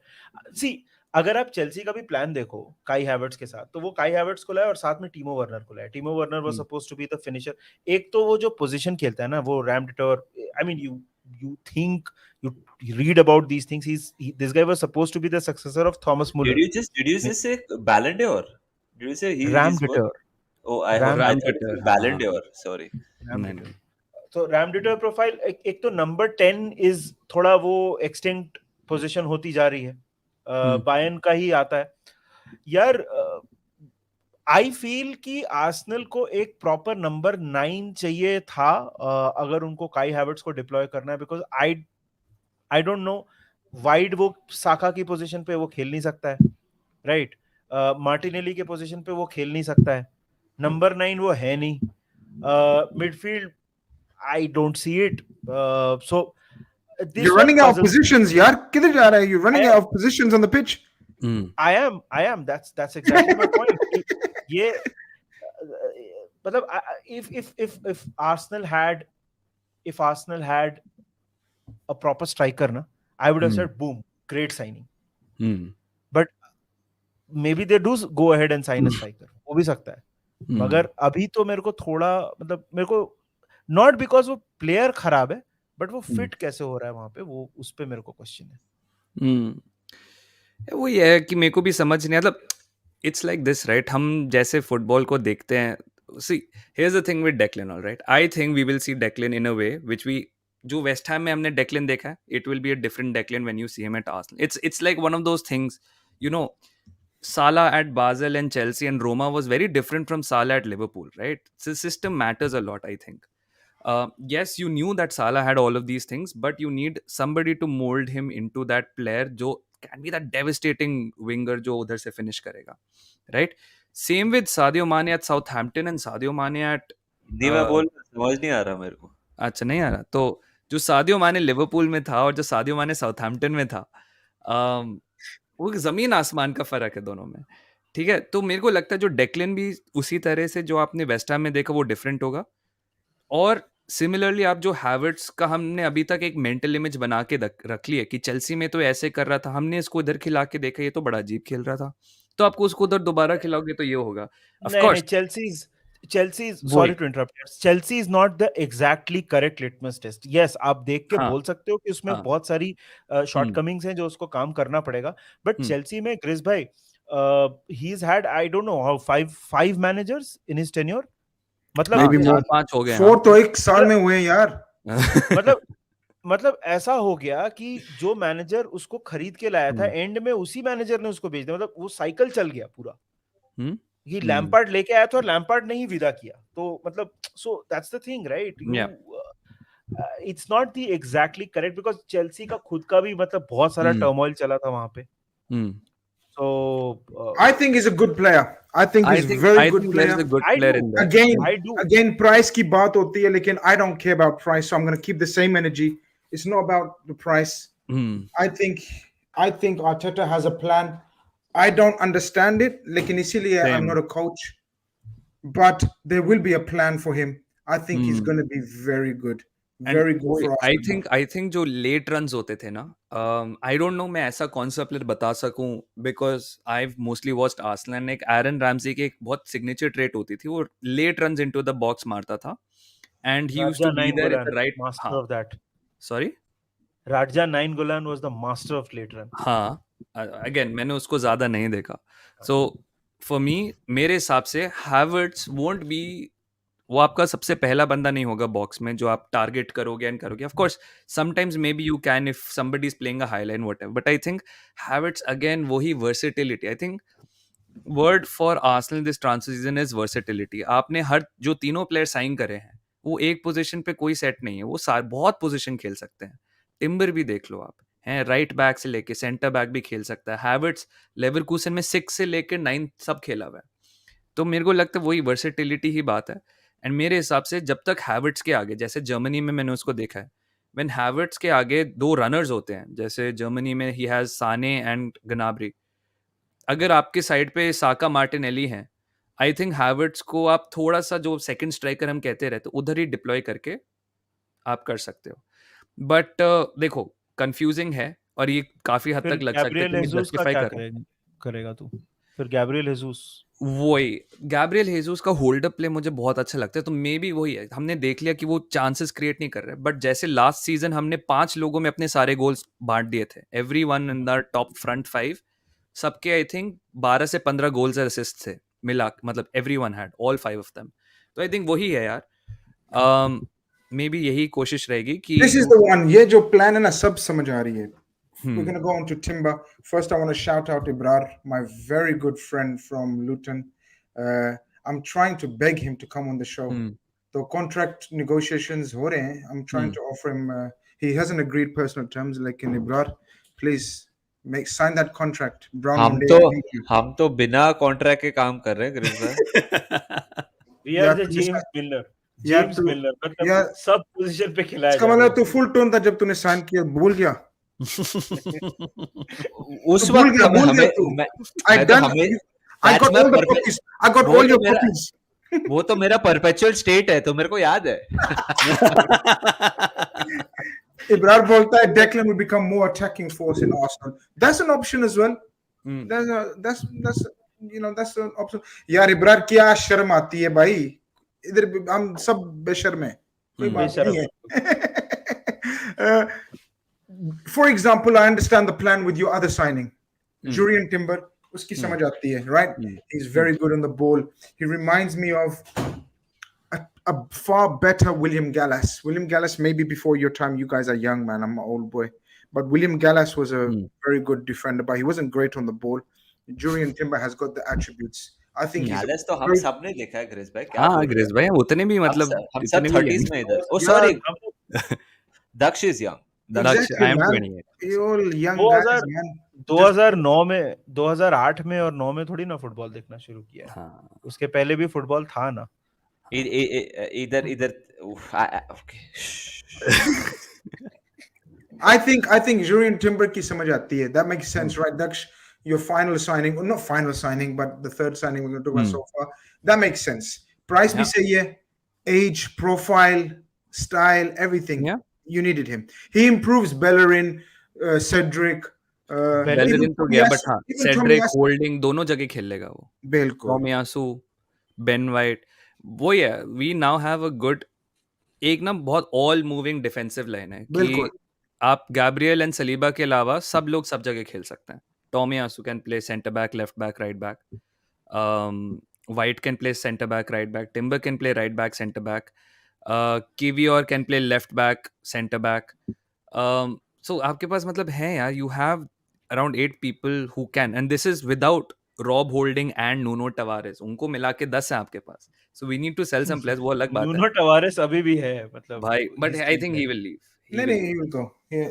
सी अगर आप चेल्सी का भी प्लान देखो काई हैवर्ट्स के साथ तो वो काई हैवर्ट्स को लाया और साथ में टीमो वर्नर को लाया Timo Werner was supposed to be the finisher एक तो वो जो पोजीशन खेलता है ना वो रैम डिटर I mean you think you read about these things this guy was supposed to be the successor of Thomas Muller did you just say Ballon d'Or did you say Ram Ditter oh I heard Ballon d'Or sorry तो RAM deter profile एक तो number 10 is थोड़ा वो extinct position होती जा रही है Bayern का ही आता है यार आई फील कि आर्सेनल को एक प्रॉपर नंबर 9 चाहिए था अगर उनको काई हैवर्ट्स को डिप्लॉय करना है because I don't know wide वो साका की पोजीशन पे वो खेल नहीं सकता है राइट मार्टिनेली के पोजीशन पे वो खेल नहीं सकता है नंबर 9 वो है नहीं midfield I don't see it. So you're running out of positions, yaar. Kidhar ja raha hai? You're running out of positions on the pitch. I am. That's exactly my point. ये मतलब if Arsenal had if Arsenal had a proper striker, na, I would have said, boom, great signing. But maybe they do go ahead and sign a striker. वो भी सकता है. मगर अभी तो मेरे को थोड़ा मतलब मेरे को not because वो player खराब है, but वो fit कैसे हो रहा है वहाँ पे, वो उस पे मेरे को क्वेश्चन है. वो ये है कि मेरे को भी समझ नहीं मतलब इट्स लाइक दिस राइट. हम जैसे फुटबॉल को देखते हैं, see here's the thing with Declan, alright. I think we will see Declan in a way which we जो वेस्ट हैम में हमने डेक्लिन देखा है, it will be a different Declan when you see him at Arsenal. It's like one of those things, you know, Salah at Basel and Chelsea and Roma was very different from Salah at Liverpool, right? So system matters a lot, I think. Yes, you knew that Salah had all of these things, but you need somebody to mold him into that player जो can be that devastating winger जो उधर से finish करेगा, right? Same with Sadio Mane at Southampton and Sadio Mane at Hindi में बोल, समझ नहीं आ रहा मेरे को. अच्छा नहीं आ रहा. तो जो सादियो माने लिवरपूल में था और जो सादियो माने साउथहैम्पटन में था, वो जमीन आसमान का फर्क है दोनों में. ठीक है, तो मेरे को लगता है जो डेक्लिन भी उसी तरह से जो आपने वेस्ट हैम में देखा वो डिफरेंट होगा. और सिमिलरली आप जो हैवर्ट्स का हमने अभी तक एक मेंटल इमेज बना के रख ली है कि चेल्सी में तो ऐसे कर रहा था, हमने इसको इधर खिला के देखा ये तो बड़ा अजीब खेल रहा था, तो आपको उसको उधर दोबारा खिलाओगे तो ये होगा. Of course Chelsea's sorry to interrupt. Chelsea is not the exactly correct litmus test. Yes, आप देख के बोल सकते हो कि उसमें बहुत सारी shortcomings हैं जो उसको काम करना पड़ेगा. But Chelsea में ग्रिस भाई, he's had I don't know how five managers in his tenure. मतलब 4-5 हो गए. 4 तो एक साल में हुए यार. मतलब ऐसा हो गया कि जो मैनेजर उसको खरीद के लाया था, एंड में उसी मैनेजर ने उसको बेच दिया. मतलब वो साइकिल चल गया पूरा. ये लैम्पार्ड लेके आया था और लैम्पार्ड ने ही विदा किया. तो मतलब so that's the thing, right? It's not the exactly correct because Chelsea का खुद का भी मतलब बहुत सारा टर्मोइल चला था वहां पे. So I think he's a good player. I think he's a very good player. Again, price की बात होती है, लेकिन I don't care about price, so I'm going to keep the same energy. It's not about the price. I think Arteta has a plan. I don't understand it, लेकिन इसीलिए I'm not a coach, but there will be a plan for him. I think he's going to be very good. Very good for us. I think जो late runs होते थे ना, I don't know मैं ऐसा कौन सा player बता सकूं because I've mostly watched Arsenal and एक एरन रैमसी की एक बहुत सिग्नेचर ट्रेट होती थी, वो late runs into the box मारता था and he used to be there at the right master of that. Sorry? Radja Nainggolan was the master of late run. हाँ, again मैंने उसको ज़्यादा नहीं देखा. So for me, मेरे हिसाब से Havertz won't be, वो आपका सबसे पहला बंदा नहीं होगा बॉक्स में जो आप टारगेट करोगे एंड करोगे. Of course sometimes maybe you can if somebody is playing a high line whatever, but I think Havertz again वही versatility. I think word for Arsenal this transfer season is versatility. आपने हर जो तीनों player sign करे हैं वो एक position पे कोई सेट नहीं है, वो बहुत पोजीशन खेल सकते हैं. टिम्बर भी देख लो आप, हैं राइट बैक से लेके सेंटर बैक भी खेल सकता है. हैवर्ट्स लेवरकूसन में 6 से लेकर 9 सब खेला हुआ है. तो मेरे को लगता है वही वर्सेटिलिटी ही बात है. एंड मेरे हिसाब से जब तक हैवर्ट्स के आगे, जैसे जर्मनी में मैंने उसको देखा है, व्हेन हैवर्ट्स के आगे 2 रनर्स होते हैं, जैसे जर्मनी में ही हैज साने एंड गनाब्री, अगर आपके साइड पे साका मार्टिनेली हैं, आई थिंक हैवर्ट्स को आप थोड़ा सा जो सेकंड स्ट्राइकर हम कहते रहते उधर ही डिप्लॉय करके आप कर सकते हो. बट देखो कंफ्यूजिंग है और ये काफी हद तक लग सकता है कि मैं जस्टिफाई करेगा तू. फिर गैब्रियल हेसूस, वही गैब्रियल हेसूस का होल्ड अप प्ले मुझे बहुत अच्छा लगता है. तो मे बी वही है, हमने देख लिया कि वो चांसेस क्रिएट नहीं कर रहे, बट जैसे लास्ट सीजन हमने 5 लोगों में अपने सारे गोल्स बांट दिए थे, everyone in the top front 5 सबके आई थिंक 12 से 15 गोल्स और असिस्ट थे मिला, मतलब everyone had all 5 of them. तो आई थिंक वही है यार. मे बी यही कोशिश रहेगी कि दिस इज द वन. ये जो प्लान है ना सब समझ आ रही है. We're going to go on to Timber. First, I want to shout out Ibrar, my very good friend from Luton. I'm trying to beg him to come on the show. The contract negotiations ho rahe hain. I'm trying to offer him. He hasn't agreed personal terms. Like in Ibrar, please sign that contract. Brown Munde. हम तो बिना contract के काम कर रहे हैं grease भाई. We are the James Miller. James Miller. मतलब सब पोजीशन पे खिलाया. इसका मतलब तू फुल टोन था जब तूने साइन किया, भूल गया. उस वक्त हमें I got all your copies. वो तो मेरा परपेचुअल स्टेट है, तो मेरे को याद है. Ibrar बोलता है Declan will become more attacking force in Arsenal. That's an option as well. Hmm. That's that's an option. यार इब्रार क्या शर्म आती है भाई, इधर हम सब बेशर्म हैं, कोई बात नहीं है. For example, I understand the plan with your other signing, Jurriën Timber. उसकी समझ आती है, right? He's very good on the ball. He reminds me of a far better William Gallas. William Gallas, maybe before your time. You guys are young, man. I'm an old boy. But William Gallas was a very good defender, but he wasn't great on the ball. Jurriën Timber has got the attributes. I think he's Gallus तो हम सब ने देखा है grace भाई. क्या हाँ बोल रहे ग्रेस भाई उतने भी हो? मतलब हम सब इतने भी 30s young. में इधर. Oh Yeah. sorry, Daksh is young. Daksh, Exactly, I am man. 28. You all young guys, man. 2009 में 2008 में और 9 में थोड़ी ना फुटबॉल देखना शुरू किया है. हाँ उसके पहले भी फुटबॉल था ना. इधर okay. I think Jurriën Timber की समझ आती है. That makes sense, right, Daksh? Your final signing, not final signing, but the third signing we're going to talk about so far. That makes sense. Price भी सही है. Age, profile, style, everything. Yeah. You needed him. He improves Bellerin, Cedric. Bellerin तो गया, but हाँ Cedric Tomiyasu. Holding दोनों जगह खेल लेगा वो. बिल्कुल. टोमियासू, बेन वाइट, वो ही है. We now have a good, एक ना बहुत ऑल मूविंग डिफेंसिव लाइन है कि बिल्कुल. आप गैब्रियल एंड सलीबा के अलावा सब लोग सब जगह खेल सकते हैं. Tomiyasu can play centre back, left back, right back. White can play center back, right back. Timber can play right back, center back. Kiwior can play left back, center back. So आपके पास मतलब है यार, you have around 8 people who can, and this is without Rob Holding and Nuno Tavares. उनको मिला के 10 हैं आपके पास. So we need to sell some players. वो अलग बात है न्यूनो टवारेस अभी भी है मतलब भाई, but I history think है. he will leave. No, he will go. Yeah,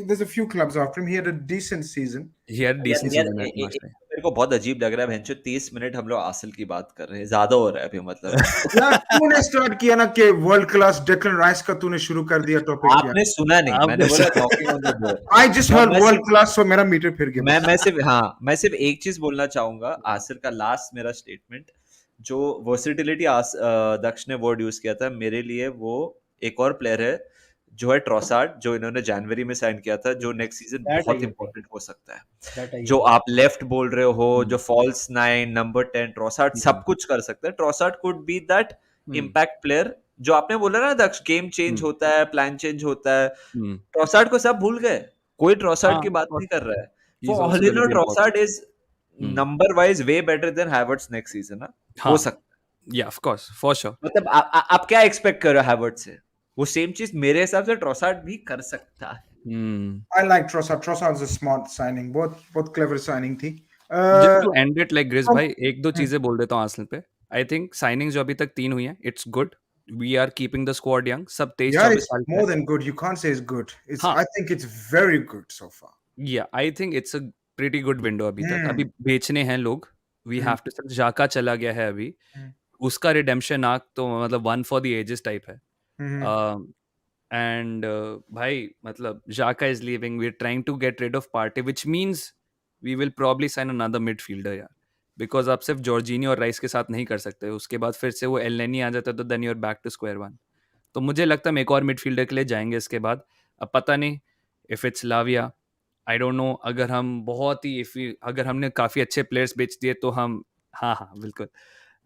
there's a few clubs after him. He had a decent season. He had a decent यार, season at Marseille. मेरे को बहुत अजीब लग रहा है भैंचो 30 मिनट हम लोग आसिल की बात कर रहे हैं. ज्यादा हो रहा है अभी मतलब. यार तूने स्टार्ट किया ना कि वर्ल्ड क्लास डेक्लन राइस का तूने शुरू कर दिया टॉपिक. आपने सुना नहीं, मैंने बोला knocking on the door. I just heard world class, so मेरा मीटर फिर गया. मैं सिर्फ एक चीज बोलना चाहूंगा. आसिर का लास्ट मेरा स्टेटमेंट, जो वर्सेटिलिटी दक्ष ने वर्ड यूज किया था, मेरे लिए वो एक और प्लेयर है जो है ट्रॉसार्ड, जो इन्होंने जनवरी में साइन किया था, जो नेक्स्ट सीजन बहुत इंपॉर्टेंट हो सकता है. जो आप लेफ्ट बोल रहे हो, जो फॉल्स 9, नंबर 10, ट्रॉसार्ड सब कुछ कर सकता है. Trossard could be that impact player जो आपने बोला ना दक्ष, गेम चेंज होता है, प्लान चेंज होता है. ट्रॉसार्ड को सब भूल गए, कोई ट्रॉसार्ड की बात नहीं कर रहा है. For all you know Trossard is number wise way better than Havertz next season. हो सकता है. या ऑफ कोर्स, फॉर श्योर. मतलब आप क्या एक्सपेक्ट कर रहे हो हैवर्ट्स से? वो सेम चीज मेरे हिसाब से ट्रॉसार्ड भी कर सकता है. I like Trossard. Trossard is a smart signing. बहुत clever signing थी. Just to end it like Grizz भाई, एक दो चीजें बोल देता हूँ आर्सेनल पे. I think signings जो अभी तक 3 हुई हैं, it's good. We are keeping the squad young. सब 23-24 it's साल के more हैं. than good. You can't say it's good. हाँ. I think it's very good so far. Yeah, I think it's a pretty good window अभी तक. अभी बेचने हैं लोग. We have to. जाका चला गया है अभी. उसका redemption arc तो मतलब one for the ages type है. And भाई मतलब Xhaka is leaving. We're trying to get rid of Partey, which means we will probably sign another midfielder यार. Because आप सिर्फ जॉर्जिनियो और राइस के साथ नहीं कर सकते. उसके बाद फिर से वो एलेनी आ जाता है, तो then you're back to square one. तो मुझे लगता है हम एक और मिडफील्डर के लिए जाएंगे इसके बाद. अब पता नहीं if it's Lavia, I don't know. अगर हम बहुत ही अगर हमने काफ़ी अच्छे प्लेयर्स बेच दिए तो हम हाँ बिल्कुल.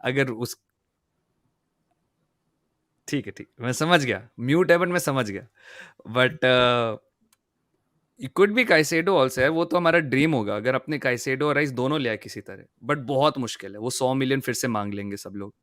अगर उस ठीक है, मैं समझ गया. म्यूट है बट मैं समझ गया. But could be Caicedo also है. वो तो हमारा ड्रीम होगा अगर अपने काइसेडो और राइस दोनों ले आए किसी तरह. बट बहुत मुश्किल है. वो 100 मिलियन फिर से मांग लेंगे सब लोग.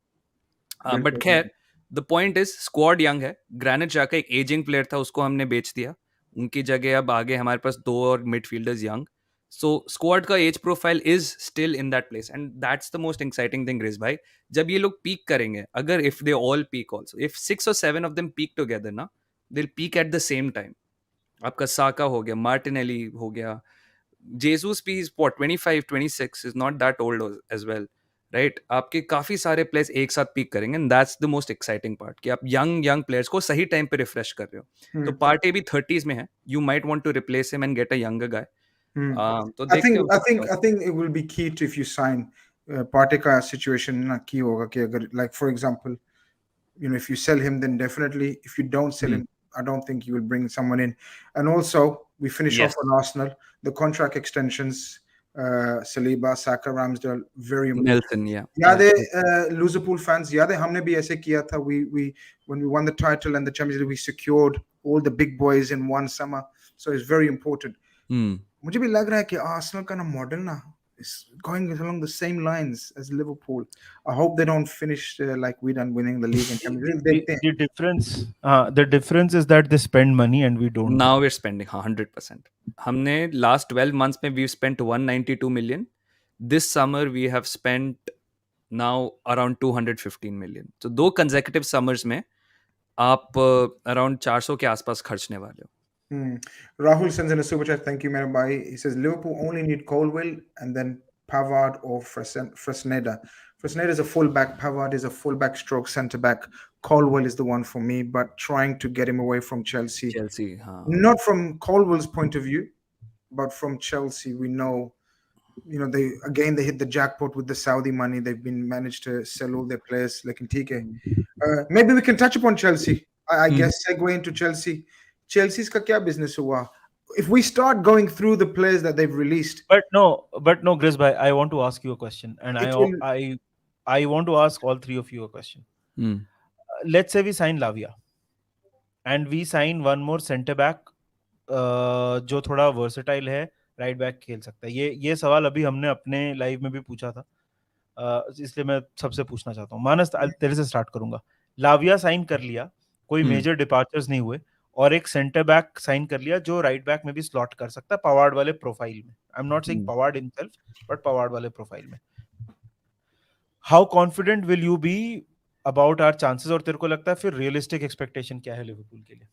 बट खैर, the point is squad young है. ग्रैनिट जाका एक एजिंग प्लेयर था, उसको हमने बेच दिया. उनकी जगह अब आगे हमारे पास 2 और मिडफील्डर्स यंग. सो स्क्वाड का age profile is still in that place, and that's the most exciting thing ग्रेस भाई. जब ये लोग पीक करेंगे, अगर if they all peak also, if 6 or 7 of them peak together ना, they will peak at the same time. आपका Saka हो गया, मार्टिनेली हो गया, जेसूस भी 25, 26 is not that old age well, right. आपके काफी सारे प्लेयर्स एक साथ पीक करेंगे, and that's the most exciting part कि आप यंग प्लेयर्स को सही टाइम पे रिफ्रेश कर रहे हो. तो पार्टी भी 30s में है. You might want to replace him and get a younger guy. तो I think it will be key to if you sign party का situation ना की होगा कि अगर like for example, if you sell him, then definitely. If you don't sell him, I don't think you will bring someone in. And also, we finish Yes. off on Arsenal. The contract extensions, Saliba, Saka, Ramsdale, very important. Nelson, yeah. याद है Liverpool fans, याद है हमने भी ऐसे किया था. We when we won the title and the Champions League, we secured all the big boys in one summer. So it's very important. मुझे भी लग रहा है कि Arsenal का ना मॉडल ना is going along the same lines as Liverpool. I hope they don't finish like we done winning the league and Champions League. देखते हैं. The difference is that they spend money and we don't. Now we're spending 100%. हमने last 12 months में we've spent 192 million. This summer we have spent now around 215 million. So 2 consecutive summers में आप around 400 के आसपास खर्चने वाले हो. Rahul sends in a super chat. Thank you, Mirabai. He says Liverpool only need Colwill and then Pavard or Fresneda. Fresneda is a fullback. Pavard is a fullback stroke centre back. Colwill is the one for me, but trying to get him away from Chelsea. Chelsea, हाँ. Not from Colwill's point of view, but from Chelsea. We know, they hit the jackpot with the Saudi money. They've been managed to sell all their players. Like in TK. Maybe we can touch upon Chelsea. I guess segue into Chelsea. Chelsea's का क्या business हुआ? If we start going through the players that they've released, but no, Grizz bhai, I want to ask you a question, and I want to ask all three of you a question. Let's say we sign Lavia, and we sign one more centre back, जो थोड़ा versatile है, right back खेल सकता है. ये सवाल अभी हमने अपने लाइव में भी पूछा था, इसलिए मैं सबसे पूछना चाहता हूँ. मानस, तेरे से स्टार्ट करूंगा. लाविया साइन कर लिया, कोई मेजर डिपार्चर्स नहीं हुए, और एक सेंटर बैक साइन कर लिया जो राइट बैक में भी स्लॉट कर सकता है पवार्ड वाले प्रोफाइल में. I am not saying Pavard himself, but Pavard वाले प्रोफाइल में. How confident will you be about our chances, और तेरे को लगता है फिर रियलिस्टिक एक्सपेक्टेशन क्या है लिवरपूल के लिए?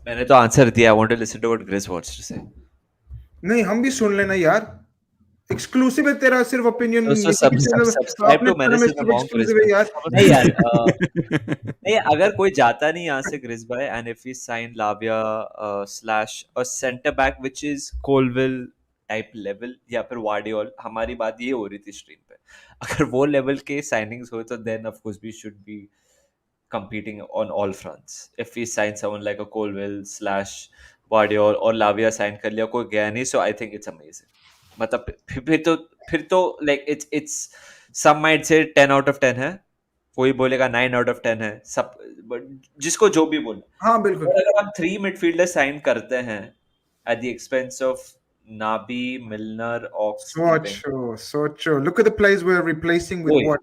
मैंने तो आंसर दिया. I want to listen to what Grace wants to say. नहीं, हम भी सुन लेना यार. एक्सक्लूसिव है तेरा, सिर्फ ओपिनियन. सब्सक्राइब टू मैंने सिर्फ एक्सक्लूसिव है यार. नहीं यार, नहीं, अगर कोई जाता नहीं यहाँ से ग्रिस भाई, and if we sign Lavia slash a centre back which is Colwill type level या फिर वार्डियोल, हमारी बात ये हो रही थी स्ट्रीम पे, अगर वो लेवल के साइनिंग्स हो तो then of course we should be competing on all fronts. If we sign someone like a Colwell / Guardiola और लाविया साइन कर लिया, कोई गया नहीं, so I think it's amazing. मतलब फिर तो like it's some might say 10 out of 10 है, कोई बोलेगा 9 out of 10 है, सब जिसको जो भी बोले. हाँ बिल्कुल. अगर हम 3 मिडफील्डर साइन करते हैं at the expense of Naby, Milner, Ox, सोचो. Look at the players we're replacing with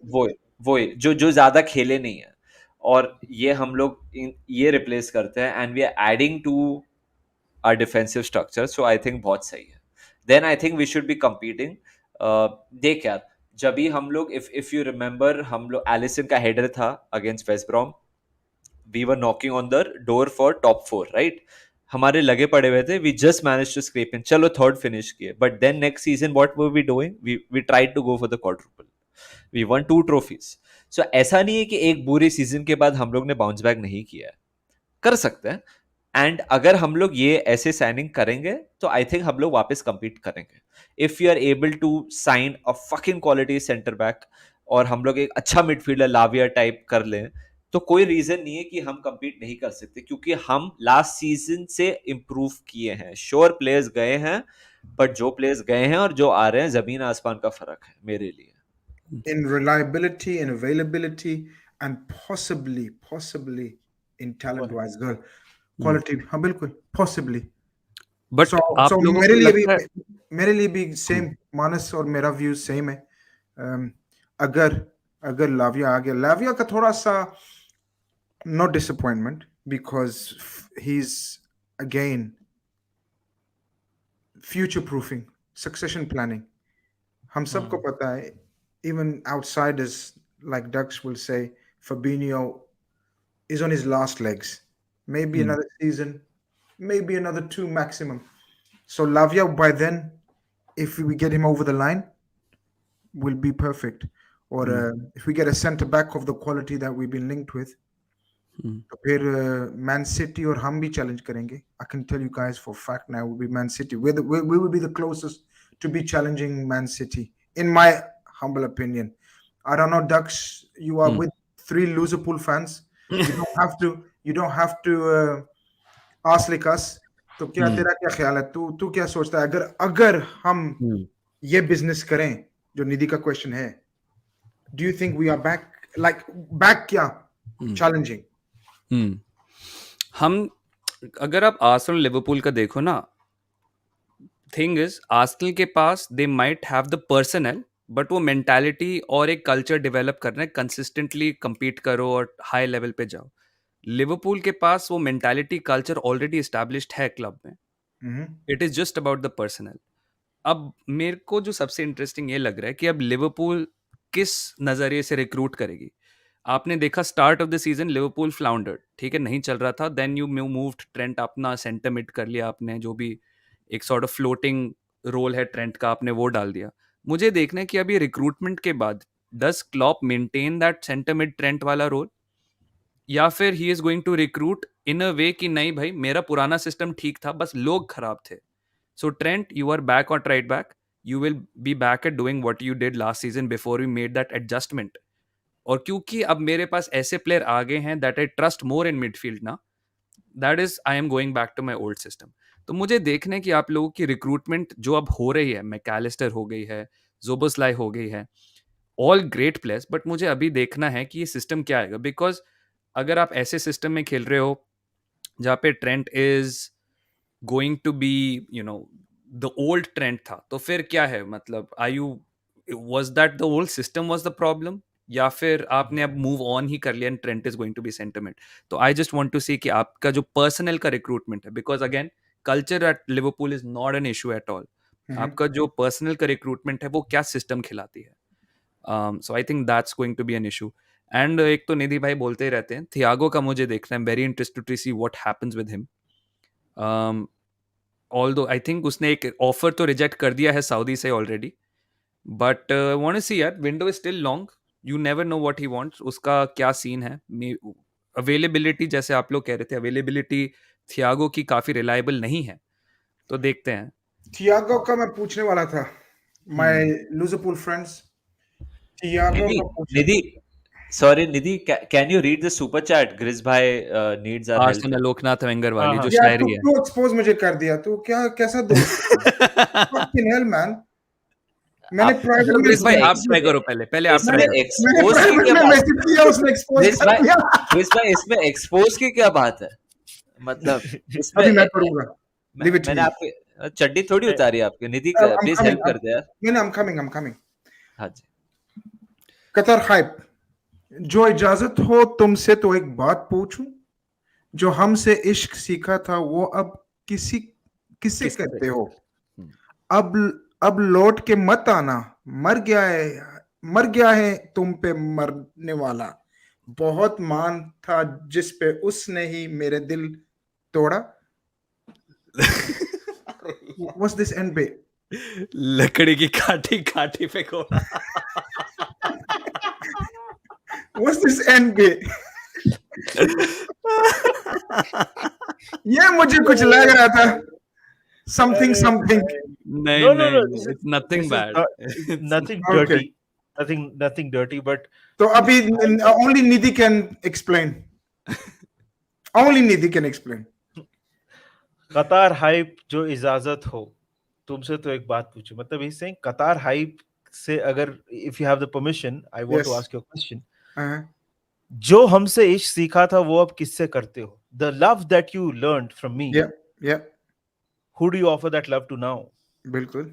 वो जो ज्यादा खेले नहीं है, और ये हम लोग ये रिप्लेस करते हैं, and we are adding to our defensive structure. So I think बहुत सही है. Then I think we should be competing. देख यार, जब भी हम लोग इफ यू रिमेंबर, हम लोग एलिसन का हेडर था against West Brom, we were knocking on the door for top 4, right? हमारे लगे पड़े हुए थे. We just manage to scrape in. चलो थर्ड फिनिश किए, but then next season what were we doing? We tried to go for the quadruple. We won 2 trophies. So ऐसा नहीं है कि एक बुरी सीजन के बाद हम लोग ने बाउंस बैक नहीं किया है, कर सकते हैं. एंड अगर हम लोग ये ऐसे साइनिंग करेंगे तो आई थिंक हम लोग वापस compete करेंगे. If you are able to sign a fucking quality centre back, और हम लोग एक अच्छा मिडफील्डर लाविया टाइप कर लें, तो कोई रीजन नहीं है कि हम compete नहीं कर सकते, क्योंकि हम लास्ट सीजन से इम्प्रूव किए हैं. श्योर प्लेयर्स गए हैं, बट जो प्लेयर्स गए हैं और जो आ रहे हैं, जमीन आसमान का फर्क है मेरे लिए. in reliability and availability and possibly in talent wise girl quality. हाँ बिल्कुल, possibly. But so मेरे लिए भी same. मानस और मेरा view same है. अगर लाविया आ गया, लाविया का थोड़ा सा no disappointment because he's again future proofing, succession planning. हम सबको पता है, even outsiders like Dux will say Fabinho is on his last legs. Maybe another season, maybe another 2 maximum. So Lavia by then, if we get him over the line, will be perfect. Or if we get a centre back of the quality that we've been linked with, तो फिर man city और हम भी challenge करेंगे. I can tell you guys for fact now will be Man City. We will be the closest to be challenging Man City, in my humble opinion. I don't know, Dux. You are with 3 Liverpool fans. You don't have to ask like us. तो क्या तेरा क्या ख्याल है? तू क्या सोचता है? अगर हम ये बिजनेस करें, जो निधि का क्वेश्चन है, do you think we are back? Like back क्या? Challenging. हम अगर आप आर्सेनल लिवरपूल का देखो ना, थिंग इज आर्सेनल के पास they might have the personnel, but वो मेंटालिटी और एक कल्चर डेवलप करना है, कंसिस्टेंटली compete करो और हाई लेवल पे जाओ. लिवरपूल के पास वो मेंटालिटी कल्चर ऑलरेडी एस्टैब्लिश्ड है क्लब में. It is just about the personal. अब मेरे को जो सबसे इंटरेस्टिंग ये लग रहा है कि अब लिवरपूल किस नजरिए से रिक्रूट करेगी. आपने देखा start of the season Liverpool floundered, ठीक है, नहीं चल रहा था. देन यू मूव्ड ट्रेंट, अपना सेंटर मिड कर लिया आपने, जो भी एक सॉर्ट ऑफ फ्लोटिंग रोल है ट्रेंट का, आपने वो डाल दिया. मुझे देखना है कि अभी रिक्रूटमेंट के बाद does Klopp maintain that centre mid Trent वाला रोल, या फिर he is going to recruit in a way कि नहीं भाई मेरा पुराना सिस्टम ठीक था, बस लोग खराब थे. So Trent, you are back on right back. You will be back at doing what you did last season before we made that adjustment. और क्योंकि अब मेरे पास ऐसे प्लेयर आ गए हैं that I trust more in midfield ना, that is I am going back to my old system. तो मुझे देखने की आप लोगों की रिक्रूटमेंट जो अब हो रही है, मैकैलिस्टर हो गई है, जोबोस्लाई हो गई है, ऑल ग्रेट प्लेयर्स, बट मुझे अभी देखना है कि ये सिस्टम क्या आएगा. बिकॉज अगर आप ऐसे सिस्टम में खेल रहे हो जहाँ पे Trent is going to be the old trend था, तो फिर क्या है, मतलब was that the old system was the problem, या फिर आपने अब मूव ऑन ही कर लिया and Trent is going to be sentiment. तो I just want to see कि आपका जो पर्सनल का रिक्रूटमेंट है, because again culture at Liverpool is not an issue at all. आपका जो पर्सनल का रिक्रूटमेंट है वो क्या सिस्टम खिलाती है. So I think that's going to be an issue. And एक तो निधि भाई बोलते ही रहते हैं, थियागो का मुझे देखना है, very interested to see what happens with him. Although I think उसने एक ऑफर तो रिजेक्ट कर दिया है सऊदी से ऑलरेडी, बट वांट टू सी यार, window is still long, you never know what he wants, उसका क्या सीन है. अवेलेबिलिटी जैसे आप लोग कह रहे थे, अवेलेबिलिटी थियागो की काफी रिलायबल नहीं है, तो देखते हैं. थियागो का मैं पूछने वाला था, माय लिवरपूल फ्रेंड्स. थियागो का पूछने निधि, sorry Nidhi, can you read the super chat? Grizz भाई needs our help. Arsenal Loknath Wenger वाली हाँ, जो यार शायरी है. तू एक्सपोज मुझे कर दिया. तू क्या कैसा दोस्त है? Fucking hell man. मैंने प्राइवेट में ग्रिस भाई आप ट्राई करो, पहले आप इसमें ट्राई करो. मैंने expose की प्राइवेट क्या में बात मैसेज किया, उसने एक्सपोज Grizz कर भाई, दिया. Grizz भाई, इसमें expose की क्या बात है? मतलब इसमें अभी मैं करूंगा. Leave it to मैंने me. आपकी चड्डी थोड़ी उतारी आपकी. निधि I'm प्लीज coming. हेल्प कर दे यार. नहीं, I'm coming. हाँ जी. कतर हाइप, जो इजाजत हो तुमसे तो एक बात पूछूं, जो हमसे इश्क सीखा था वो अब किससे करते हो. अब लौट के मत आना, मर गया है तुम पे मरने वाला. बहुत मान था जिस पे उसने ही मेरे दिल तोड़ा. What's this end bit? लकड़ी की काठी पे घोड़ा. What's this end bit? ये मुझे कुछ लग रहा था. Something. नहीं, it's nothing bad. Nothing Okay. dirty, nothing dirty, but तो अभी only Nidhi can explain. Only Nidhi can explain. कतार हाइप, जो इजाजत हो तुमसे तो एक बात पूछूं, मतलब he's saying कतार हाइप से अगर if you have the permission, I want to Yes. ask you a question. Uh-huh. जो हमसे इश्क सीखा था वो अब किससे करते हो? The love that you learned from me, Yeah. who do you offer that love to now? बिल्कुल,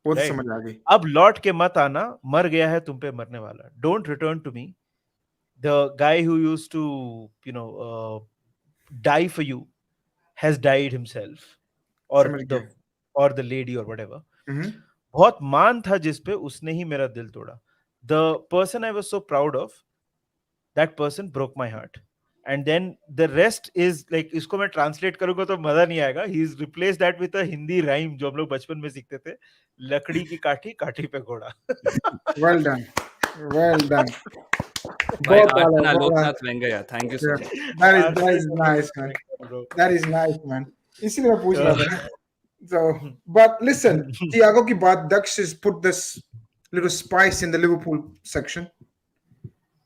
वो तो Right. समझ आ गई. अब लौट के मत आना, मर गया है तुम पे मरने वाला. Don't return to me. The guy who used to, die for you has died himself, or समझ गया. the lady or whatever. Mhm. बहुत मान था जिस पे, उसने ही मेरा दिल तोड़ा. The person I was so proud of, that person broke my heart. And then the rest is like, इसको मैं ट्रांसलेट करूंगा तो मजा नहीं आएगा. He's replaced that with a Hindi rhyme जो हम लोग बचपन में सीखते थे, लकड़ी की काठी पे घोड़ा. Well done. भाई बहुत आर्सन ताला, आलोकनाथ वेंगैया, thank you so Yeah, much. that is nice, man. bro. That is nice, man. इसीलिए मैं पूछ रहा था ना. So, but listen, Thiago की बात, Daksh has put this little spice in the Liverpool section.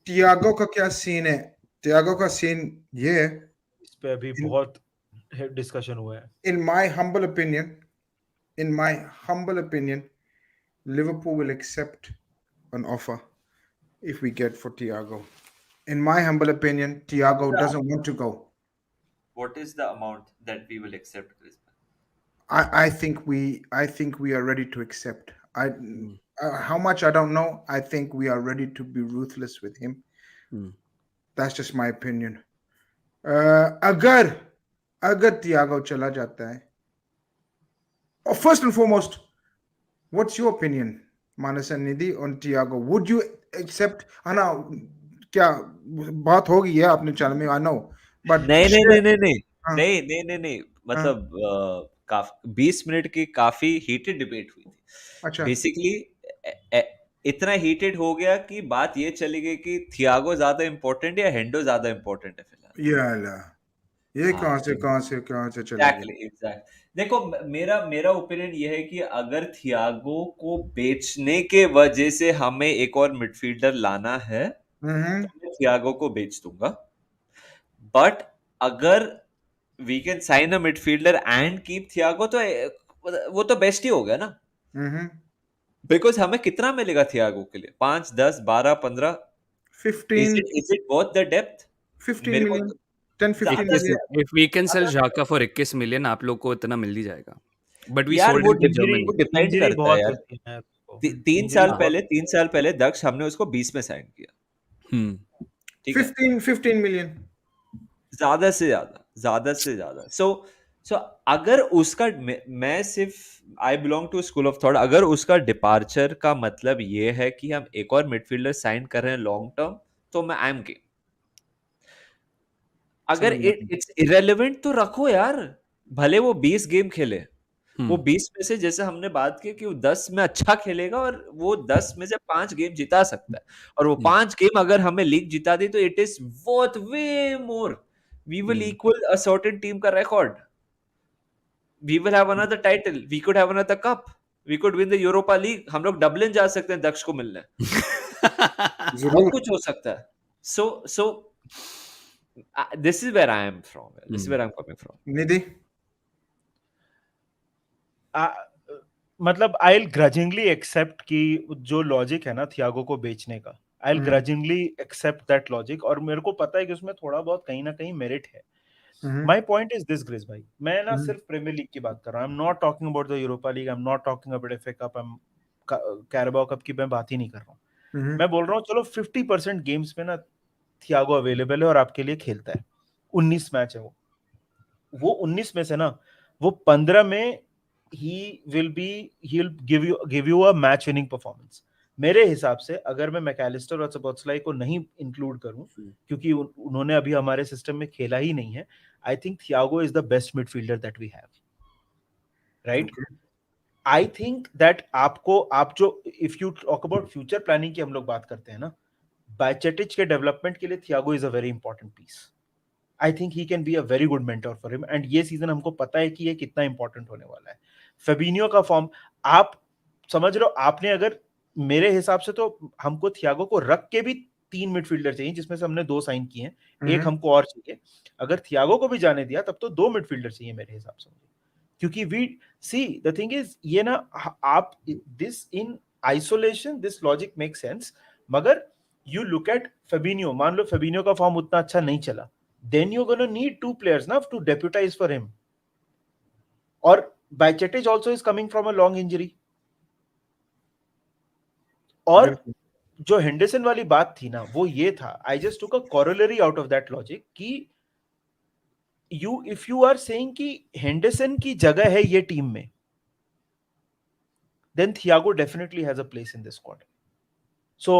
Thiago का क्या सीन है? Thiago का सीन ये है, इस पे अभी in, बहुत डिस्कशन हुआ है. in my humble opinion, Liverpool will accept an offer if we get for Thiago. In my humble opinion, Thiago doesn't want to go. What is the amount that we will accept, Chris? I think we are ready to accept. How much I don't know. I think we are ready to be ruthless with him. That's just my opinion. अगर Thiago चला जाता है, first and foremost, what's your opinion, Manas and Nidhi, on Thiago? Would you accept? Ana, क्या बात होगी है अपने channel में, I know, but नहीं नहीं नहीं नहीं नहीं हाँ, नहीं नहीं नहीं नहीं मतलब 20 मिनट की काफी हीटेड डिबेट हुई थी. अच्छा, बेसिकली इतना हीटेड हो गया कि बात ये चली गई कि थियागो ज्यादा इम्पोर्टेंट या हेंडो ज्यादा इम्पोर्टेंट है फिलहाल. ये अल्लाह, ये हाँ, कहाँ से चले गए? एग्जैक्टली. देखो मेरा मेरा ओपिनियन ये है कि अगर थियागो को बेचने के वजह से हमें एक और मिडफील्डर लाना है हम्म, तो मैं थियागो को बेच दूंगा. बट अगर we can sign a midfielder and keep Thiago तो वो तो बेस्ट ही हो गया ना. हम्म, बिकॉज हमें कितना मिलेगा थियागो के लिए? 5 10 12 15. 15 is it worth the depth? 15 मेरे को million, 10-15 ज्यादा से million. If we can sell Xhaka for 21 million, आप लोग को इतना मिल ही जाएगा. बट वी यार सोल्ड वो हिम टू इंजरी वो जर्मनी. डिपेंड इंजरी करता है बहुत यार. होती है उसको. 3 इंजरी साल बहुत पहले 3 साल पहले दक्ष हमने उसको 20 में साइन किया. ठीक है. 15 million. ज्यादा से ज्यादा. सो अगर उसका मैं सिर्फ I belong to school of thought. अगर उसका डिपार्चर का मतलब ये है कि हम एक और मिडफील्डर साइन कर रहे हैं लॉन्ग टर्म, तो मैं आई एम गेम. अगर इट्स इरेलेवेंट तो रखो यार. भले वो 20 गेम खेले, वो 20 में से जैसे हमने बात की कि वो 10 में अच्छा खेलेगा और वो 10 में से 5 गेम जिता सकता है, और वो 5 गेम अगर हमें लीग जिता दी तो it is worth way more. We will equal a certain team का record. We will have another title. We could have another cup. We could win the Europa League. हम लोग डबलिन जा सकते हैं दक्ष को मिलने. बहुत जरूर. कुछ हो सकता है. सो this is where I am from. This is where I'm coming from. निधि, मतलब आई विल ग्रजिंगली एक्सेप्ट कि जो लॉजिक है ना थियागो को बेचने का, I will grudgingly accept that logic, और मेरे को पता है कि उसमें थोड़ा बहुत कहीं ना कहीं मेरिट है. माय पॉइंट इज दिस ग्रिस भाई, मैं ना सिर्फ प्रीमियर लीग की बात कर रहा हूं. आई am not talking about the Europa league, I am not talking about FA cup, I am Carabao cup की मैं बात ही नहीं कर रहा हूं. मैं बोल रहा हूं चलो 50% गेम्स में ना थियागो अवेलेबल है और आपके लिए खेलता है. 19 मैच है वो 19 में से ना वो 15 में he'll give you a match winning performance. मेरे हिसाब से अगर मैं मैकलिस्टर और सबोत्सलाई को नहीं इंक्लूड करूं क्योंकि उन्होंने अभी हमारे सिस्टम में खेला ही नहीं है, I think Thiago is the best midfielder that we have, right. I think that आप जो if you talk about future planning की हम लोग बात करते हैं ना, बायचेटिच के डेवलपमेंट के लिए Thiago is a very important piece. I think he can be a very good mentor for him, एंड ये सीजन हमको पता है कि ये कितना इंपॉर्टेंट होने वाला है. फेबिनियो का फॉर्म आप समझ रहे हो. आपने अगर मेरे हिसाब से तो हमको थियागो को रख के भी 3 मिडफील्डर चाहिए, जिसमें से हमने 2 साइन किए हैं, एक हमको और चाहिए. अगर थियागो को भी जाने दिया तब तो 2 मिडफील्डर चाहिए मेरे हिसाब से, क्योंकि we see the thing is ये ना आप this in isolation this logic make sense, मगर यू लुक एट फेबिनियो. मान लो फेबिनियो का फॉर्म उतना अच्छा नहीं चला, then you're going to need 2 players now to deputize for him. Or Bajcetic also is coming from a long injury. और जो हेंडरसन वाली बात थी ना वो ये था, I just took a corollary out of that logic कि if you are saying कि हेंडरसन की जगह है ये टीम में, then Thiago definitely has a place in this squad. So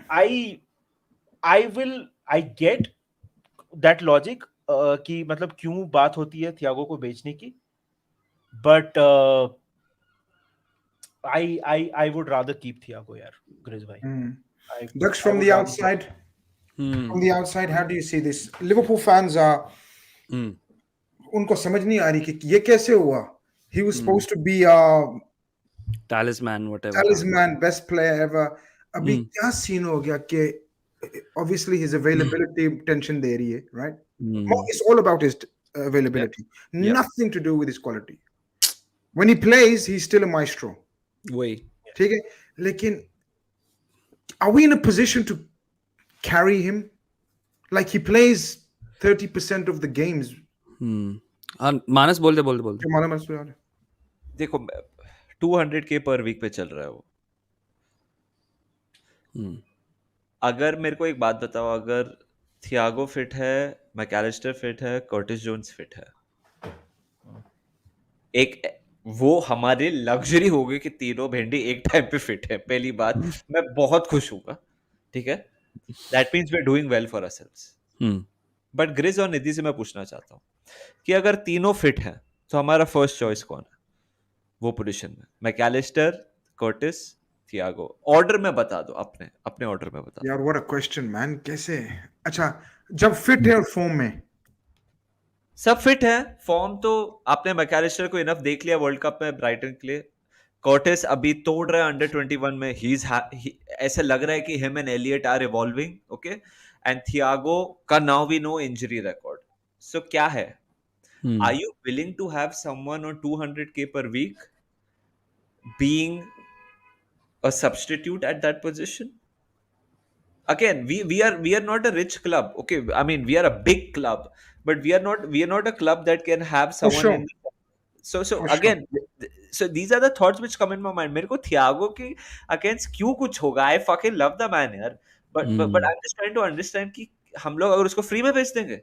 I get that logic कि मतलब क्यों बात होती है थियागो को बेचने की, but I would rather keep Thiago यार, ग्रिस भाई. Dux, I from would the rather- outside, Hmm. how do you see this? Liverpool fans are, Hmm. उनको समझ नहीं आ रही कि ये कैसे हुआ? He was supposed to be a Talisman, whatever. talisman, best player ever. अभी Hmm. क्या सीन हो गया कि obviously his availability tension दे रही है, right? It's all about his availability. Yep. Nothing to do with his quality. When he plays, he's still a maestro. वही. ठीक है? लेकिन are we in a position to carry him? Like he plays 30% of the games. हाँ, मानस बोल दे. जो मालूम है उसको यार। देखो 200K पर वीक पे चल रहा है वो। अगर मेरे को एक बात बताओ, अगर थियागो फिट है, मैकैलिस्टर फिट है, कर्टिस जोन्स फिट है, एक वो हमारे लग्जरी हो गई कि तीनों भेंडी एक टाइम पे फिट है। पहली बात, मैं बहुत खुश हूँ, ठीक है, that means we are doing well for ourselves. But ग्रिज और निधि से मैं पूछना चाहता हूँ कि अगर तीनों फिट हैं तो हमारा फर्स्ट चॉइस कौन है वो पोजीशन में? मैकैलिस्टर, कर्टिस, थियागो। ऑर्डर में बता दो, अपने अपने ऑर्डर में बता दो। यार what a question man, कैसे? अच्छा, जब फिट है और फॉर्म में, सब फिट है, फॉर्म तो आपने मैकैलिस्टर को इनफ देख लिया वर्ल्ड कप में ब्राइटन के लिए। कर्टिस अभी तोड़ रहा है अंडर 21 में, ऐसे लग रहा है कि him and Elliott are evolving, okay. And Thiago का now we know injury record. So क्या है, are you willing to have someone on 200K per week being a substitute at that position? Again, we are not a rich club, okay, I mean we are a big club, but we are not a club that can have for someone sure, in so for again, so these are the thoughts which come in my mind. मेरे को Thiago के against क्यों कुछ होगा? I fucking love the man यार, but I'm just trying to understand कि हम लोग अगर उसको फ्री में बेच देंगे,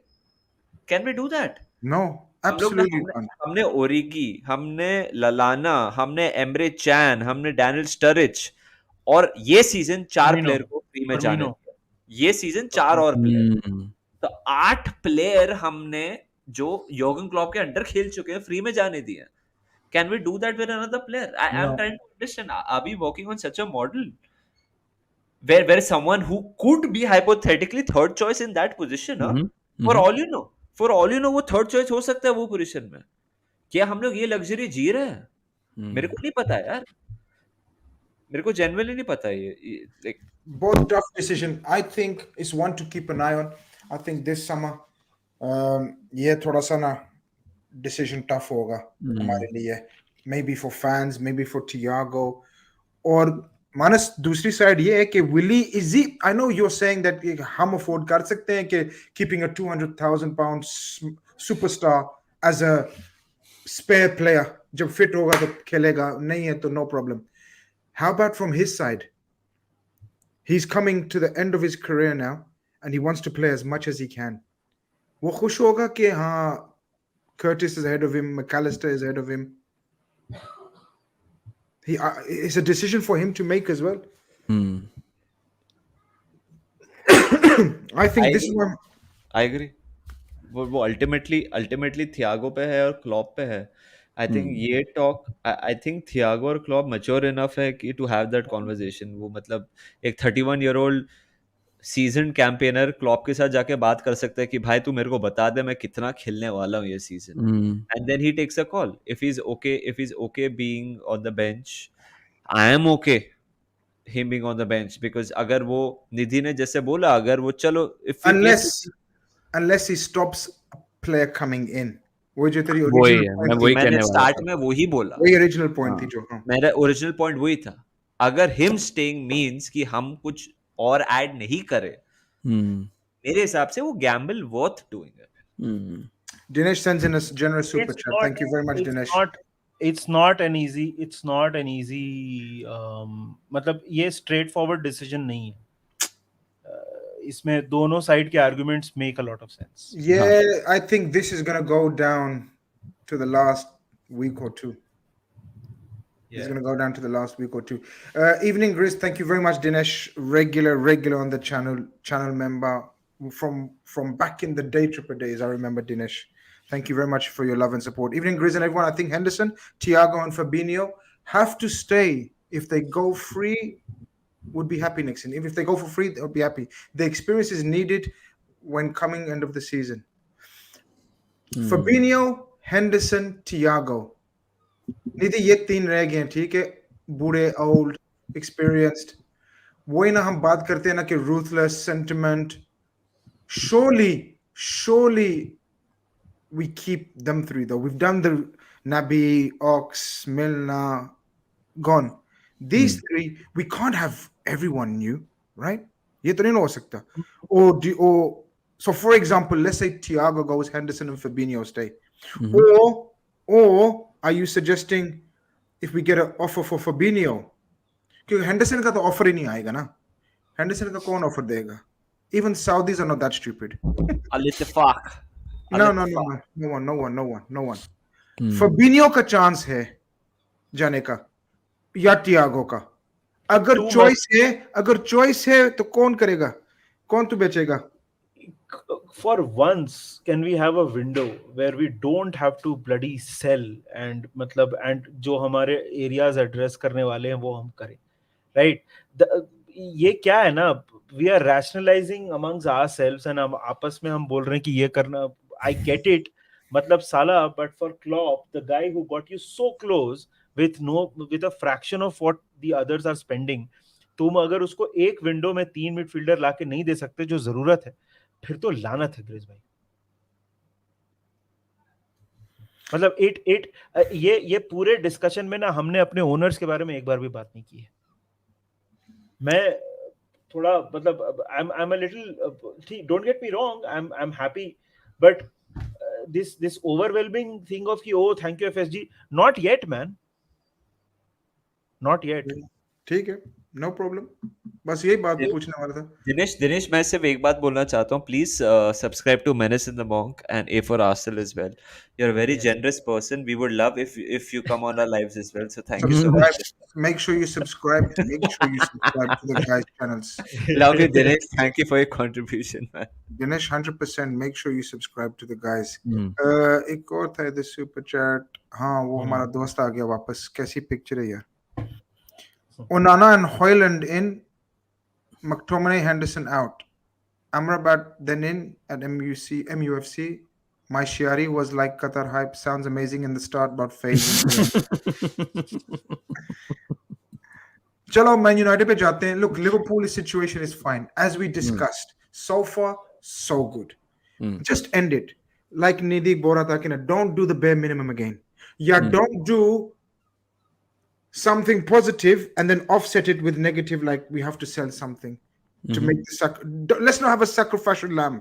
can we do that? no, हम लोग ने absolutely हमने, not. हमने ओरिगी, हमने ललाना, हमने एम्ब्रे चैन, हमने डैनियल स्टरिच, और ये सीजन 4 Firmino, प्लेयर को फ्री में जाने Firmino. दिया। ये सीजन 4 और प्लेयर, तो 8 प्लेयर हमने जो योर्गन क्लॉप के अंडर खेल चुके हैं फ्री में जाने दिए। Can we do that with another player? I'm No. trying to understand. Are we working on such a model where someone who could be hypothetically third choice in that position, huh? For all you know, वो third choice हो सकता है वो position में। क्या हम लोग ये लग्जरी जी रहे हैं? मेरे को नहीं पता यार, मेरे को जेन्युइनली नहीं पता ये like, Both tough decision. I think it's one to keep an eye on. I think this summer, ये थोड़ा सा ना decision tough होगा हमारे लिए. Maybe for fans, maybe for Thiago. और मानस दूसरी साइड ये है कि Willy is he, I know you are saying that हम अफोर्ड कर सकते हैं कि keeping a 200,000 pound superstar as a spare player, जब फिट होगा तो खेलेगा, नहीं है तो no problem. How about from his side? He is coming to the end of his career now and he wants to play as much as he can. वो खुश होगा कि हाँ, Curtis is ahead of him, McAllister is ahead of him. It's a decision for him to make as well. I think this is one. I agree. वो ultimately Thiago पे है और Klopp पे है। आई थिंक ये talk, आई think Thiago और Klopp mature enough है कि टू हैव दैट कॉन्वर्सेशन। वो मतलब एक 31-year-old सीजन कैंपेनर क्लॉप के साथ जाके बात कर सकता है कि भाई तू मेरे को बता दे मैं कितना खेलने वाला हूँ ये season, and then he takes a call. If he is okay being on the bench, I am okay him being on the bench, because अगर वो निधि ने जैसे बोला, अगर वो चलो Unless he stops a player coming in. वो जो तेरी वही original है, point मैं थी, वही मैंने कहने वाला स्टार्ट था। में वही बोला, वही original point थी जो, हाँ. मेरा ओरिजिनल पॉइंट वही था। अगर हिम स्टेइंग मींस कि हम कुछ और ऐड नहीं करें, मेरे हिसाब से वो गैम्बल वर्थ डूइंग है। Dinesh sends in a generous super It's chat. not- Thank you very much, it's Dinesh. it's not an easy मतलब ये स्ट्रेट फॉरवर्ड डिसीजन नहीं है। इसमें दोनों साइड के arguments make a lot of sense. Yeah, I think this is gonna go down to the last week or two. It's gonna go down to the last week or two. Evening Grizz, thank you very much, Dinesh. Regular on the channel member from back in the day, triple days. I remember Dinesh. Thank you very much for your love and support. Evening Grizz and everyone. I think Henderson, Thiago, and Fabinho have to stay. If they go free, would be happy next season. If they go for free, they'll be happy. The experience is needed when coming end of the season. Fabinho, Henderson, Thiago. निधि ये तीन रह गए हैं, ठीक है, बूढ़े, old, experienced. वही ना हम बात करते हैं ना कि ruthless sentiment. Surely we keep them three though. We've done the Nabi, Ox, Milner, gone. These three, we can't have everyone new, right? ये तो नहीं हो सकता. So for example, let's say Thiago goes, Henderson and Fabinho stay. Or are you suggesting if we get an offer for Fabinho? क्योंकि Henderson का तो offer ही नहीं आएगा ना. Henderson का कौन offer देगा? Even Saudis are not that stupid. Al-Ittifaq. No one. Fabinho का chance है जाने का या Thiago का. अगर choice है तो कौन करेगा? कौन तू बेचेगा? For once, can we have a window where we don't have to bloody sell and मतलब and जो हमारे areas address करने वाले हैं वो हम करें, right? ये क्या है ना, we are rationalizing amongst ourselves and हम आपस में हम बोल रहे हैं कि ये करना. I get it, मतलब साला, but for Klopp, the guy who got you so close with a fraction of what the others are spending, तुम अगर उसको एक विंडो में 3 मिडफील्डर लाके नहीं दे सकते जो जरूरत है, फिर तो लानत है ग्रेस भाई. मतलब ये पूरे डिस्कशन में ना हमने अपने ओनर्स के बारे में एक बार भी बात नहीं की है. मैं थोड़ा मतलब I am a little, don't get me wrong, I am happy, but this overwhelming thing of कि oh thank you FSG, not yet man, not yet. ठीक है, नो प्रॉब्लम. बस यही बात पूछने वाला था. दिनेश मैं सिर्फ एक बात बोलना चाहता हूँ. Please subscribe to menace in the monk and A for Arsenal as well. You are very generous person. We would love if you come on our lives as well. So thank you so much. Make sure you subscribe. Make sure you subscribe to the guys' channels. Love you, Dinesh. Thank you for your contribution, man. Dinesh, 100%. Make sure you subscribe to the guys. एक और था इधर super chat. हाँ, वो हमारा दोस्त आ गया वापस. कैसी पिक्चर है यार? Onana and Hoyland in, McTominay, Henderson out. Amrabat then in at MUFC. My Shiari was like Qatar hype. Sounds amazing in the start, but fades. चलो Man United पे जाते हैं. Look, Liverpool's situation is fine. As we discussed, so far, so good. Just end it. Like Nidhi बोला था कि don't do the bare minimum again. Don't do something positive and then offset it with negative, like we have to sell something to make the let's not have a sacrificial lamb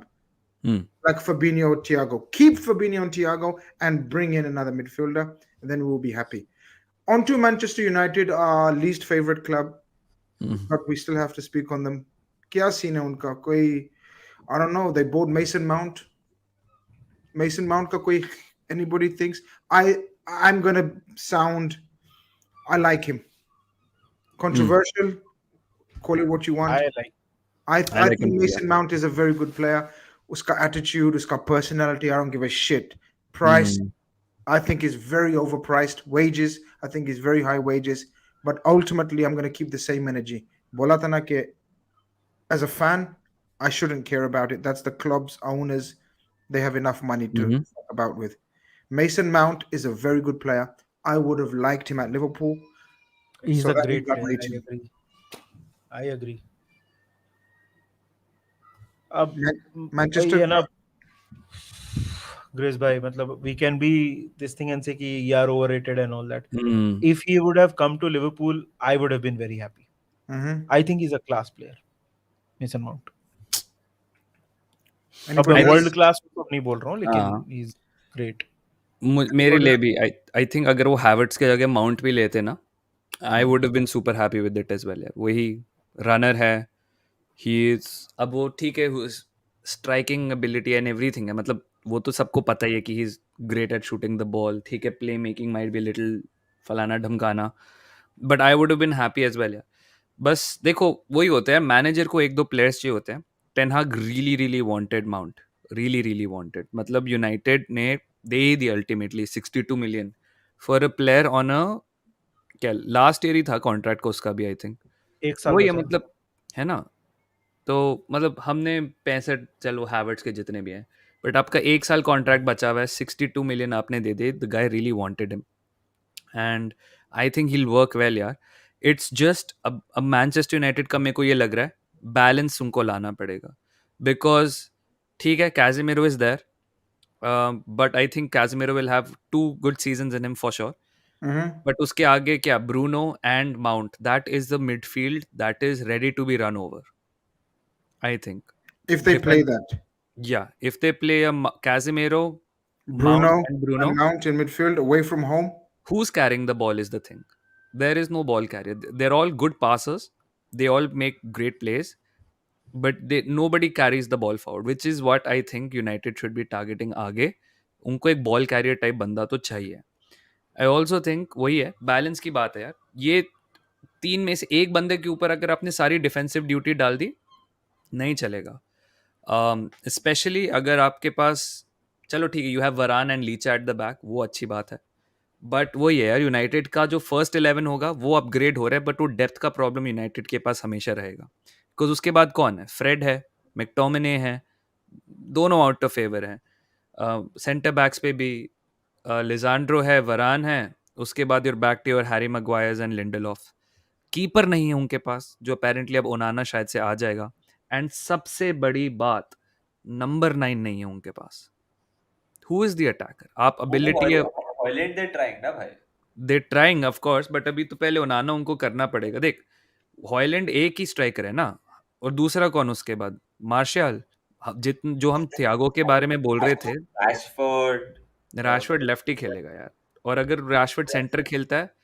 like Fabinho or Thiago. Keep Fabinho and Thiago and bring in another midfielder, and then we'll be happy. On to Manchester United, our least favorite club, but we still have to speak on them. Kya scene hai unka? Koi, I don't know, they bought Mason Mount ka koi, anybody thinks? I'm gonna sound, I like him. Controversial, call it what you want. I think Mason Mount is a very good player. Uska attitude, uska personality, I don't give a shit. Price, I think is very overpriced. Wages, I think is very high wages. But ultimately, I'm going to keep the same energy. Bola tha na ke, as a fan, I shouldn't care about it. That's the club's owners. They have enough money to talk about with. Mason Mount is a very good player. I would have liked him at Liverpool. He's a great player. I agree. अब Manchester, ना Grace bhai, मतलब we can be this thing and say कि you are overrated and all that. If he would have come to Liverpool, I would have been very happy. I think he's a class player, Mason Mount. World class तो नहीं बोल रहा हूँ, लेकिन he's great. मेरे लिए भी आई think अगर वो हैवर्ट्स के जगह माउंट भी लेते ना, I would have been super happy with it as well यार. वही रनर है, ही इज, अब वो ठीक है, स्ट्राइकिंग एबिलिटी एंड एवरीथिंग है, मतलब वो तो सबको पता ही है कि he is great at shooting the ball. ठीक है, play making might be little फलाना ढमकाना, but I would have been happy as well यार. बस देखो वही होता है, मैनेजर को एक दो प्लेयर्स चाहिए होते हैं. Ten Hag really wanted Mount, really wanted. मतलब यूनाइटेड ने दे ही दी ultimately 62 million for a player on a, क्या लास्ट ईयर ही था कॉन्ट्रैक्ट को उसका भी, आई थिंक एक साल वही है बचा है। मतलब, है ना? तो मतलब हमने 65, चलो हैवर्ट्स के जितने भी हैं, बट आपका 1 साल कॉन्ट्रैक्ट बचा हुआ है, 62 मिलियन आपने दे दिए, the guy really wanted him and I think he will work well यार। इट्स जस्ट अब मैनचेस्टर यूनाइटेड का मेरे को ये लग रहा है बैलेंस उनको लाना पड़ेगा, बिकॉज ठीक है Casemiro is there, but I think Casemiro will have 2 good seasons in him for sure. Mhm. But उसके आगे क्या, Bruno and Mount, that is the midfield that is ready to be run over, I think. If they play depend, that, yeah, if they play a Casemiro, Mount Bruno and Bruno, and Mount in midfield away from home. who's carrying the ball is the thing. There is no ball carrier. They're all good passers. They all make great plays, but nobody carries the ball forward, which is what I think United should be targeting आगे. उनको एक ball career type बंदा तो चाहिए. I also think वही है, balance की बात है यार. ये 3 में से एक बंदे के ऊपर अगर आपने सारी डिफेंसिव ड्यूटी डाल दी, नहीं चलेगा. स्पेशली अगर आपके पास, चलो ठीक है, यू हैव वरान and Licha at the back, वो अच्छी बात है. बट वो ये यार, यूनाइटेड का जो फर्स्ट 11 होगा वो अपग्रेड हो रहा है, बट वो डेप्थ का प्रॉब्लम यूनाइटेड के पास हमेशा रहेगा. बिकॉज उसके बाद कौन है? फ्रेड है, मैकटोमिने है, दोनों आउट ऑफ फेवर हैं. सेंटर बैक्स पे भी लिजांड्रो है, वरान है, उसके बाद your back to your Harry Maguires and Lindelof. Keeper नहीं है उनके पास, जो अपेरेंटली अब ओनाना शायद से आ जाएगा. एंड सबसे बड़ी बात, नंबर 9 नहीं है उनके पास. Who is the attacker? आप अबिलिटी, हॉलैंड दे ट्राइंग ना भाई. They trying of course, but अभी तो पहले ओनाना उनको करना पड़ेगा. देख, हॉयलैंड एक ही स्ट्राइकर है ना, और दूसरा कौन उसके बाद? मार्शल. जो हम थियागो के बारे में बोल रहे थे, रैशफोर्ड. रैशफोर्ड लेफ्ट ही खेलेगा यार. और अगर रैशफोर्ड सेंटर खेलता है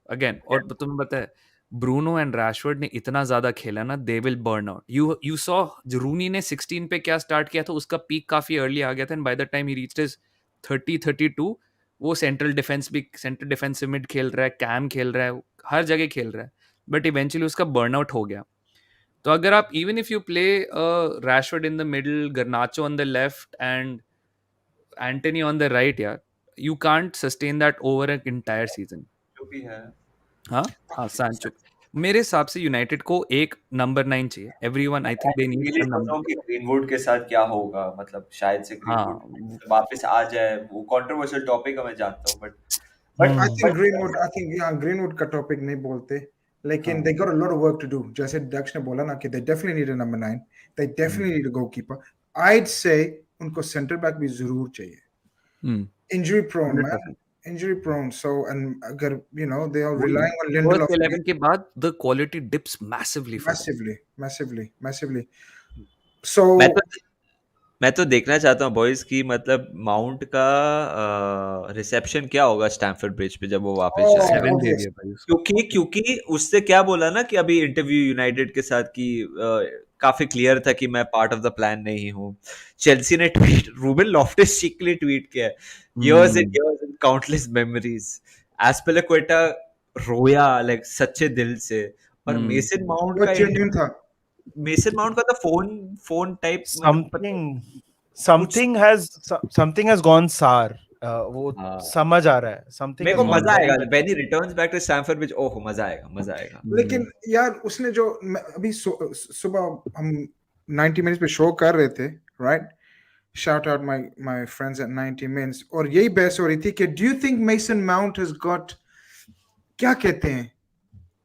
अगेन, और तुम्हें पता है ब्रूनो एंड रैशफोर्ड ने इतना ज्यादा खेला ना, they will burn out. You saw Rooney ने 16 पे क्या स्टार्ट किया था, उसका पीक काफी अर्ली आ गया था, and by the time he reached his 32 वो सेंट्रल डिफेंस भी, सेंट्रल डिफेंसिव मिड खेल रहा है, कैम खेल रहा है, हर जगह खेल रहा है, बट इवेंचुअली उसका बर्नआउट हो गया. तो अगर आप, even if you play Rashford in the middle, Garnacho on the left and Antony on the right, यार you can't sustain that over an entire season. जो भी है. हाँ हाँ, सांचो. मेरे हिसाब से यूनाइटेड को एक नंबर 9 चाहिए. Everyone, I think they need really अ सोच रहा नंबर. हूँ कि ग्रीनवुड के साथ क्या होगा, मतलब शायद से ग्रीनवुड हाँ. वापस आ जाए. वो कंट्रोवर्शियल टॉपिक है, मैं जानता हूँ, but I think Greenwood. I think yeah, Greenwood का topic नहीं बोलते. लेकिन they got a lot of work to do. जैसे दक्ष ने बोला ना कि they definitely need a number 9. They definitely need a goalkeeper. I'd say उनको center back भी जरूर चाहिए. Injury prone, man. 100%. Injury prone. So and अगर they are relying on Lindelof first 11 के बाद the quality dips massively for massively. So मैं तो देखना चाहता हूँ बॉयज की, मतलब माउंट का रिसेप्शन क्या होगा स्टैमफोर्ड ब्रिज पे जब वो वापस जाए. 7 दे obvious. दिया भाई उसको. क्योंकि उससे क्या बोला ना कि अभी इंटरव्यू यूनाइटेड के साथ की काफी क्लियर था कि मैं पार्ट ऑफ द प्लान नहीं हूँ. चेल्सी ने ट्वीट, रूबेन लॉफ्टस चीक ने ट्वीट किया, years and countless memories. एस्पिलिक्वेटा रोया लाइक सच्चे दिल से. और मेसन माउंट वो का genuine था. मेसन माउंट का तो फोन टाइप, मतलब something has gone sour. वो हाँ. समझ आ रहा है, something मेरे has को gone मजा very आएगा bad. when he returns back to Stamford Bridge. ओह मजा आएगा. लेकिन यार उसने जो अभी सुबह हम 90 मिनट्स पे शो कर रहे थे, right? Shout out my friends at 90 minutes. और यही बहस हो रही थी कि do you think Mason Mount has got, क्या कहते हैं,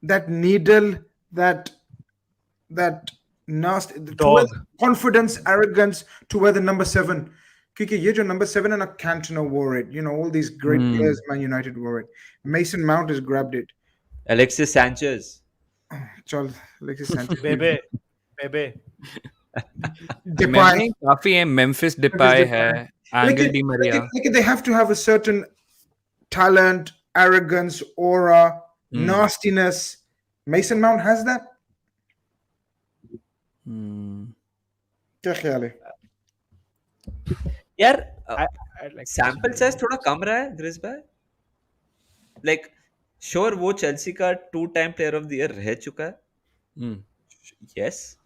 that needle, that nasty, Dog. confidence, arrogance to wear the number 7? क्योंकि ये जो number 7 है ना, Cantona wore it, all these great players Man United wore it. Mason Mount has grabbed it. Alexis Sanchez. चल Alexis Sanchez. Bebe. Depay. काफी है, Memphis Depay है, angle Di Maria. Like they have to have a certain talent, arrogance, aura, nastiness. Mason Mount has that. क्या ख्याल है? यार I'd like to sample see size थोड़ा कम रहा है ग्रिस भाई. लाइक श्योर वो चेल्सी का 2 time player of the year रह चुका है. यस,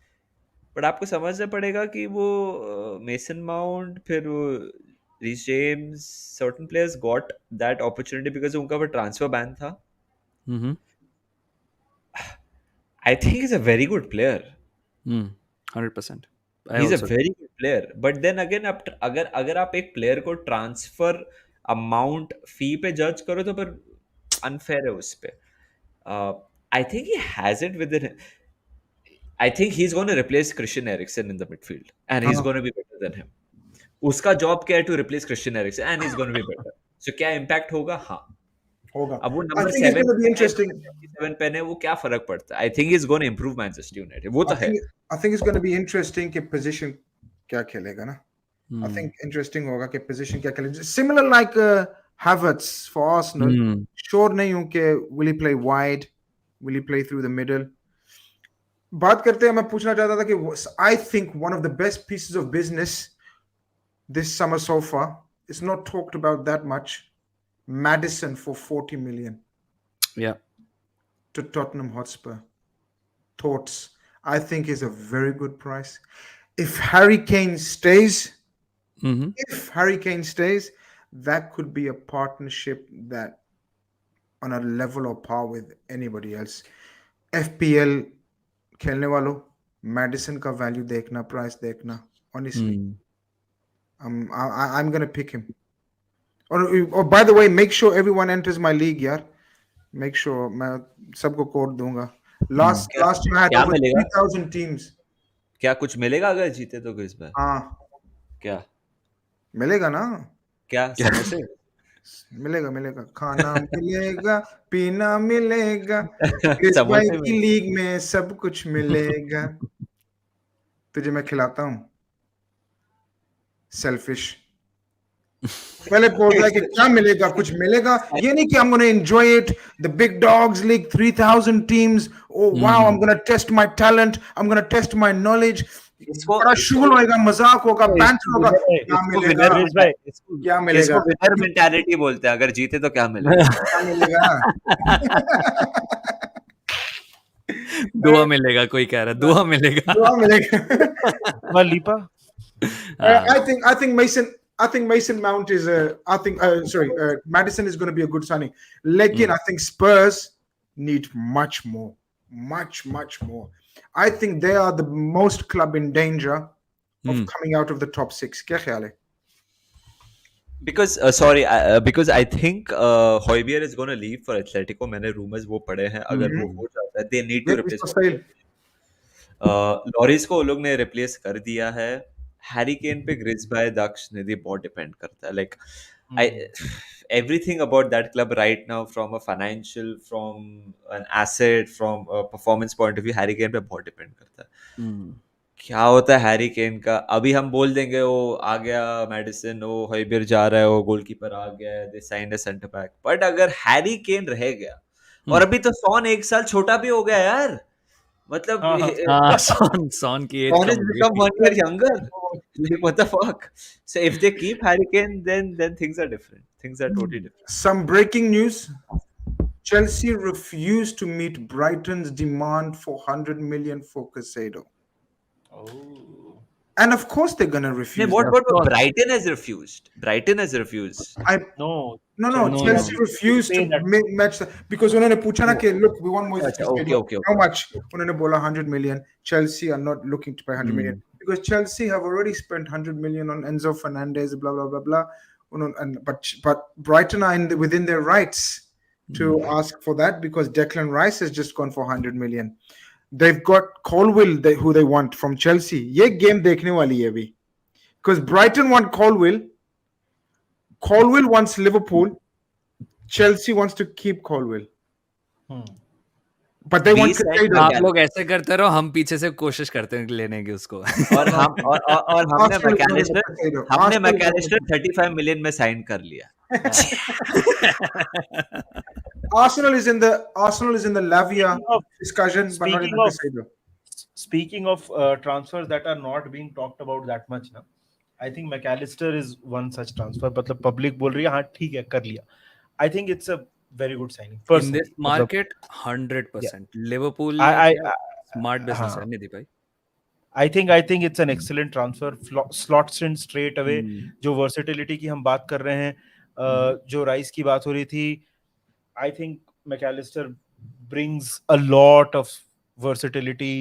बट आपको समझना पड़ेगा कि वो मेसन माउंट, फिर वो Reece James, certain players got that opportunity because उनका वो ट्रांसफर बैन था. I think he's a very good player. 100%. I He's a also very good player. But then again, अगर आप एक प्लेयर को ट्रांसफर अमाउंट फी पे जज करो तो फिर अनफेयर है उस पे. I think he has it within. I think he's going to replace Christian Eriksen in the midfield, and he's हाँ, going to be better than him. उसका जॉब क्या है to replace Christian Eriksen and is going to be better. So क्या impact होगा? हाँ. होगा. अब वो I number think it's 7 going to be interesting. 7 पहने वो क्या फर्क पड़ता है? I think is going to improve Manchester United. वो तो है. I think it's going to be interesting कि position क्या खेलेगा ना. I Hmm. think interesting होगा कि position क्या खेलेगा. Similar like Havertz for Arsenal. Hmm. Sure नहीं हूँ कि will he play wide, will he play through the middle. बात करते हैं, मैं पूछना चाहता था कि I think one of the best pieces of business this summer so far, it's not talked about that much. Maddison for 40 million Yeah. to Tottenham Hotspur. Thoughts? I think is a very good price. If Harry Kane stays, Mhm. that could be a partnership that on a level of par with anybody else. FPL खेलने वालों, Madison का value देखना, price देखना. Honestly, I'm gonna pick him. Or by the way, make sure everyone enters my league, यार. Make sure मैं सबको code दूंगा. Last year I had क्या over मिलेगा? 3,000 teams. क्या कुछ मिलेगा अगर जीते तो क्रिस भाई? हाँ, क्या मिलेगा ना. क्या समोसे? मिलेगा खाना मिलेगा, पीना मिलेगा, क्रिस भाई समोसे की में लीग में सब कुछ मिलेगा. तुझे मैं खिलाता हूँ. सेल्फिश. पहले बोल रहा है कि क्या मिलेगा, कुछ मिलेगा. ये नहीं कि I'm going to enjoy it. The big dogs league, 3,000 teams. Oh wow, I'm going to test my talent. I'm going to test my knowledge. इसको बड़ा शुगल होएगा, मजाक होगा, बैंटर होगा. क्या इसको मिलेगा? विनर क्या मिलेगा? इसको विनर मेंटालिटी बोलते हैं. अगर जीते तो क्या मिलेगा? क्या मिलेगा? दुआ मिलेगा, कोई कह रहा है दुआ मिलेगा. दुआ मिलेगा. Malipa. I think Mason Mount is Madison is going to be a good signing. Lekin, I think Spurs need much more. I think they are the most club in danger of coming out of the top 6. क्या ख्याल है? Because because I think Højbjerg is going to leave for Atletico. मैंने rumors वो पढ़े हैं. अगर वो हो जाता है, they need to replace Sale. Lloris को वो लोग ने रिप्लेस कर दिया है. हैरी केन पे ग्रिज बाय दक्ष निधि बहुत डिपेंड करता है. Like everything about that club right now, from a financial, from an asset, from a performance point of view, Harry Kane पे बहुत डिपेंड करता है. क्या होता है हैरी केन का? अभी हम बोल देंगे वो आ गया मेडिसिन, वो हॉयबेर जा रहा है, वो गोलकीपर आ गया है, they signed a centre back. But अगर हैरी केन रह गया, और अभी तो सॉन 1 साल छोटा भी हो गया यार. मतलब Son की एज Son कम has हो become गई. 1 year younger. Like, what the fuck? So if they keep Harry Kane, then things are different. Things are totally different. Some breaking news. Chelsea refused to meet Brighton's demand for 100 million for Casado. Oh. And of course they're going to refuse. Hey, what Brighton has refused? Brighton has refused. No. No, Chelsea refused to match that because उन्होंने पूछा ना कि look, we want Moises Caicedo. Okay. How much? उन्होंने बोला 100 million. Chelsea are not looking to pay 100 million because Chelsea have already spent 100 million on Enzo Fernandez, blah blah blah blah. But Brighton are within their rights to ask for that because Declan Rice has just gone for 100 million. They've got Colwill, who they want from Chelsea. ये game देखने वाली है अभी because Brighton want Colwill. Colwill wants Liverpool. Chelsea wants to keep Colwill. But they want Casado. आप लोग ऐसे करते रहो, हम पीछे से कोशिश करते हैं लेने की उसको. और हमने मैकैलिस्टर 35 million में साइन कर लिया. Arsenal is in the Lavia discussion, but not in the Casado. Speaking of transfers that are not being talked about that much now, I think McAllister is one such transfer. मतलब public बोल रही है हाँ ठीक है कर लिया. I think it's a very good signing. In this market, 100%. Liverpool smart business है निधि भाई. I think it's an excellent transfer. Slots in straight away. जो versatility की हम बात कर रहे हैं, जो Rice की बात हो रही थी, I think McAllister brings a lot of versatility.